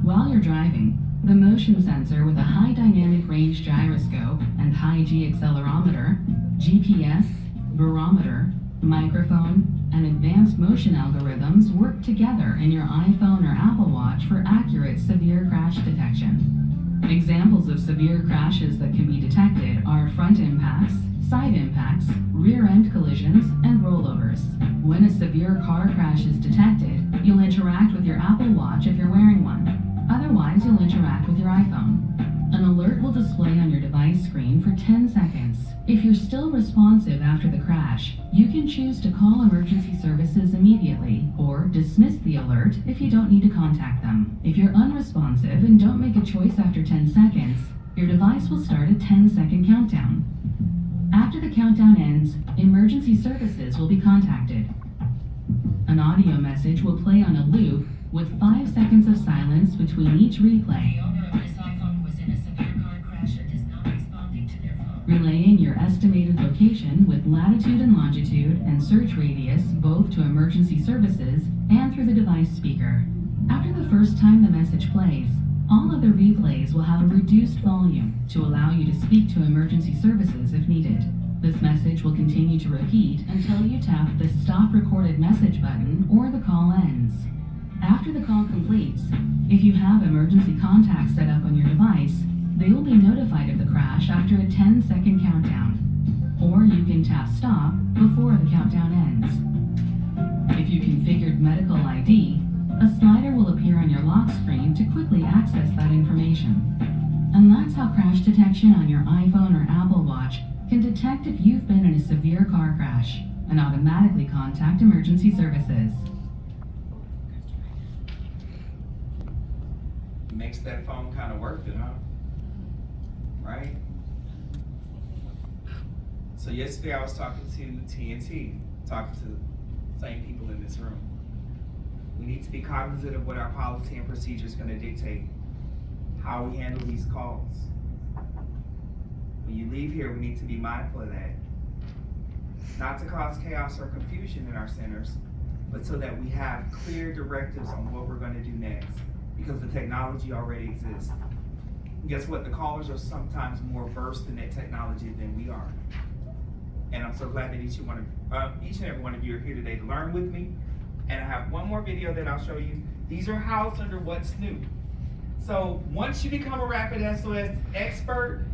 While you're driving, the motion sensor with a high dynamic range gyroscope and high G accelerometer, GPS, barometer, microphone, and advanced motion algorithms work together in your iPhone or Apple Watch for accurate severe crash detection. Examples of severe crashes that can be detected are front impacts, side impacts, rear end collisions, and rollovers. When a severe car crash is detected, you'll interact with your Apple Watch if you're wearing one. Otherwise, you'll interact with your iPhone. An alert will display on your device screen for 10 seconds. If you're still responsive after the crash, you can choose to call emergency services immediately or dismiss the alert if you don't need to contact them. If you're unresponsive and don't make a choice after 10 seconds, your device will start a 10-second countdown. After the countdown ends, emergency services will be contacted. An audio message will play on a loop with 5 seconds of silence between each replay. The owner of this iPhone was in a severe car crash and is not responding to their phone. Relaying your estimated location with latitude and longitude and search radius both to emergency services and through the device speaker. After the first time the message plays, all other replays will have a reduced volume to allow you to speak to emergency services if needed. This message will continue to repeat until you tap the Stop Recorded Message button or the call ends. After the call completes, if you have emergency contacts set up on your device, they will be notified of the crash after a 10-second countdown. Or you can tap Stop before the countdown ends. If you configured medical ID, a slider will appear on your lock screen to quickly access that information. And that's how crash detection on your iPhone or Apple Watch can detect if you've been in a severe car crash and automatically contact emergency services. Makes that phone kind of worth it, huh? Right? So yesterday I was talking to TNT, talking to the same people in this room. We need to be cognizant of what our policy and procedure is going to dictate how we handle these calls. When you leave here, we need to be mindful of that. Not to cause chaos or confusion in our centers, but so that we have clear directives on what we're going to do next, because the technology already exists. And guess what? The callers are sometimes more versed in that technology than we are. And I'm so glad that each and every one of you are here today to learn with me. And I have one more video that I'll show you. These are housed under what's new. So once you become a RapidSOS expert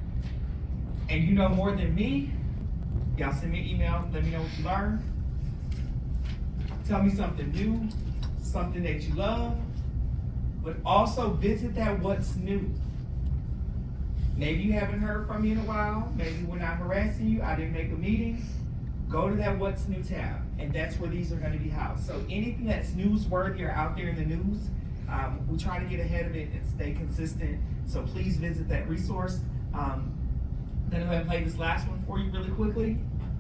and you know more than me, y'all send me an email, let me know what you learned. Tell me something new, something that you love, but also visit that what's new. Maybe you haven't heard from me in a while, maybe we're not harassing you, I didn't make a meeting. Go to that what's new tab, and that's where these are gonna be housed. So anything that's newsworthy or out there in the news, we try to get ahead of it and stay consistent. So please visit that resource. Then I'm gonna play this last one for you really quickly.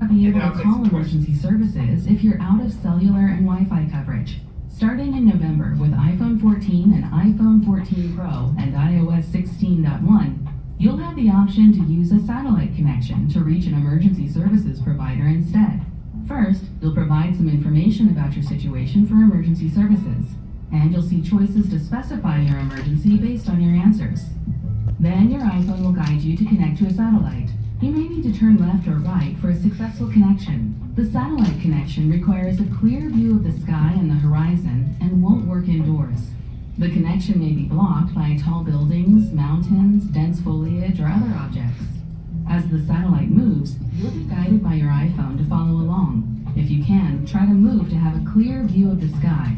Be able to call emergency services if you're out of cellular and Wi-Fi coverage. Starting in November with iPhone 14 and iPhone 14 Pro and iOS 16.1, you'll have the option to use a satellite connection to reach an emergency services provider instead. First, you'll provide some information about your situation for emergency services, and you'll see choices to specify your emergency based on your answers. Then your iPhone will guide you to connect to a satellite. You may need to turn left or right for a successful connection. The satellite connection requires a clear view of the sky and the horizon and won't work indoors. The connection may be blocked by tall buildings, mountains, dense foliage, or other objects. As the satellite moves, you'll be guided by your iPhone to follow along. If you can, try to move to have a clear view of the sky.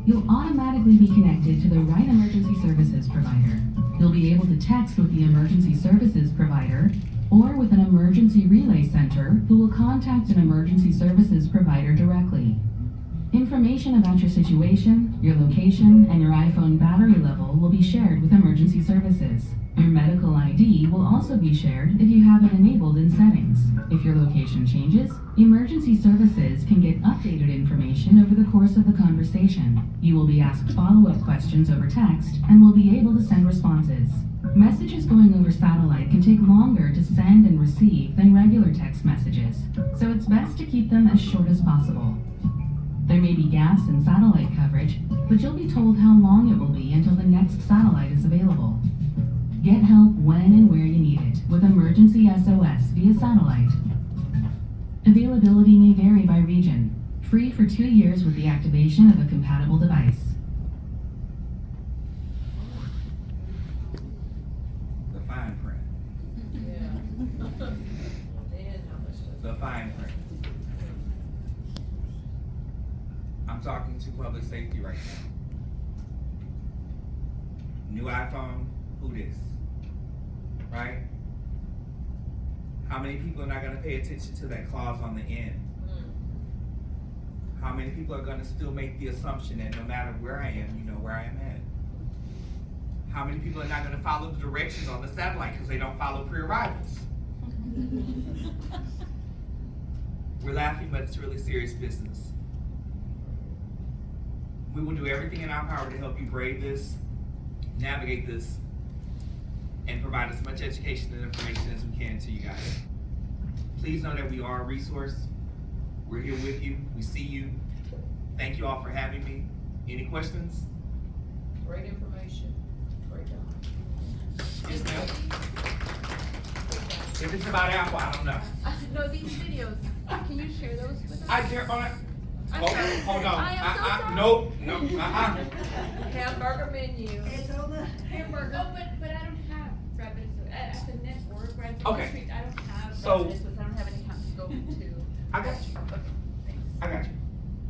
You'll automatically be connected to the right emergency services provider. You'll be able to text with the emergency services provider or with an emergency relay center who will contact an emergency services provider directly. Information about your situation, your location, and your iPhone battery level will be shared with emergency services. Your medical ID will also be shared if you have it enabled in settings. If your location changes, emergency services can get updated information over the course of the conversation. You will be asked follow-up questions over text and will be able to send responses. Messages going over satellite can take longer to send and receive than regular text messages, so it's best to keep them as short as possible. There may be gaps in satellite coverage, but you'll be told how long it will be until the next satellite is available. Get help when and where you need it with emergency SOS via satellite. Availability may vary by region. Free for 2 years with the activation of a compatible device. The fine print. Yeah. And how much does The fine print. I'm talking to public safety right now. New iPhone, who this? Right? How many people are not gonna pay attention to that clause on the end? How many people are gonna still make the assumption that no matter where I am, you know where I am at? How many people are not gonna follow the directions on the satellite because they don't follow pre-arrivals? We're laughing, but it's really serious business. We will do everything in our power to help you brave this, navigate this, and provide as much education and information as we can to you guys. Please know that we are a resource. We're here with you. We see you. Thank you all for having me. Any questions? Great information. Great job. Yes, ma'am. If it's about Apple, I don't know. No, these videos, can you share those with us? I dare on it. I'm Hold sorry. on. I am so sorry. Nope. Hamburger menu. It's on the Hamburger. Oh, but I don't have RapidSOS at the network, right? Okay. I don't have So, RapidSOS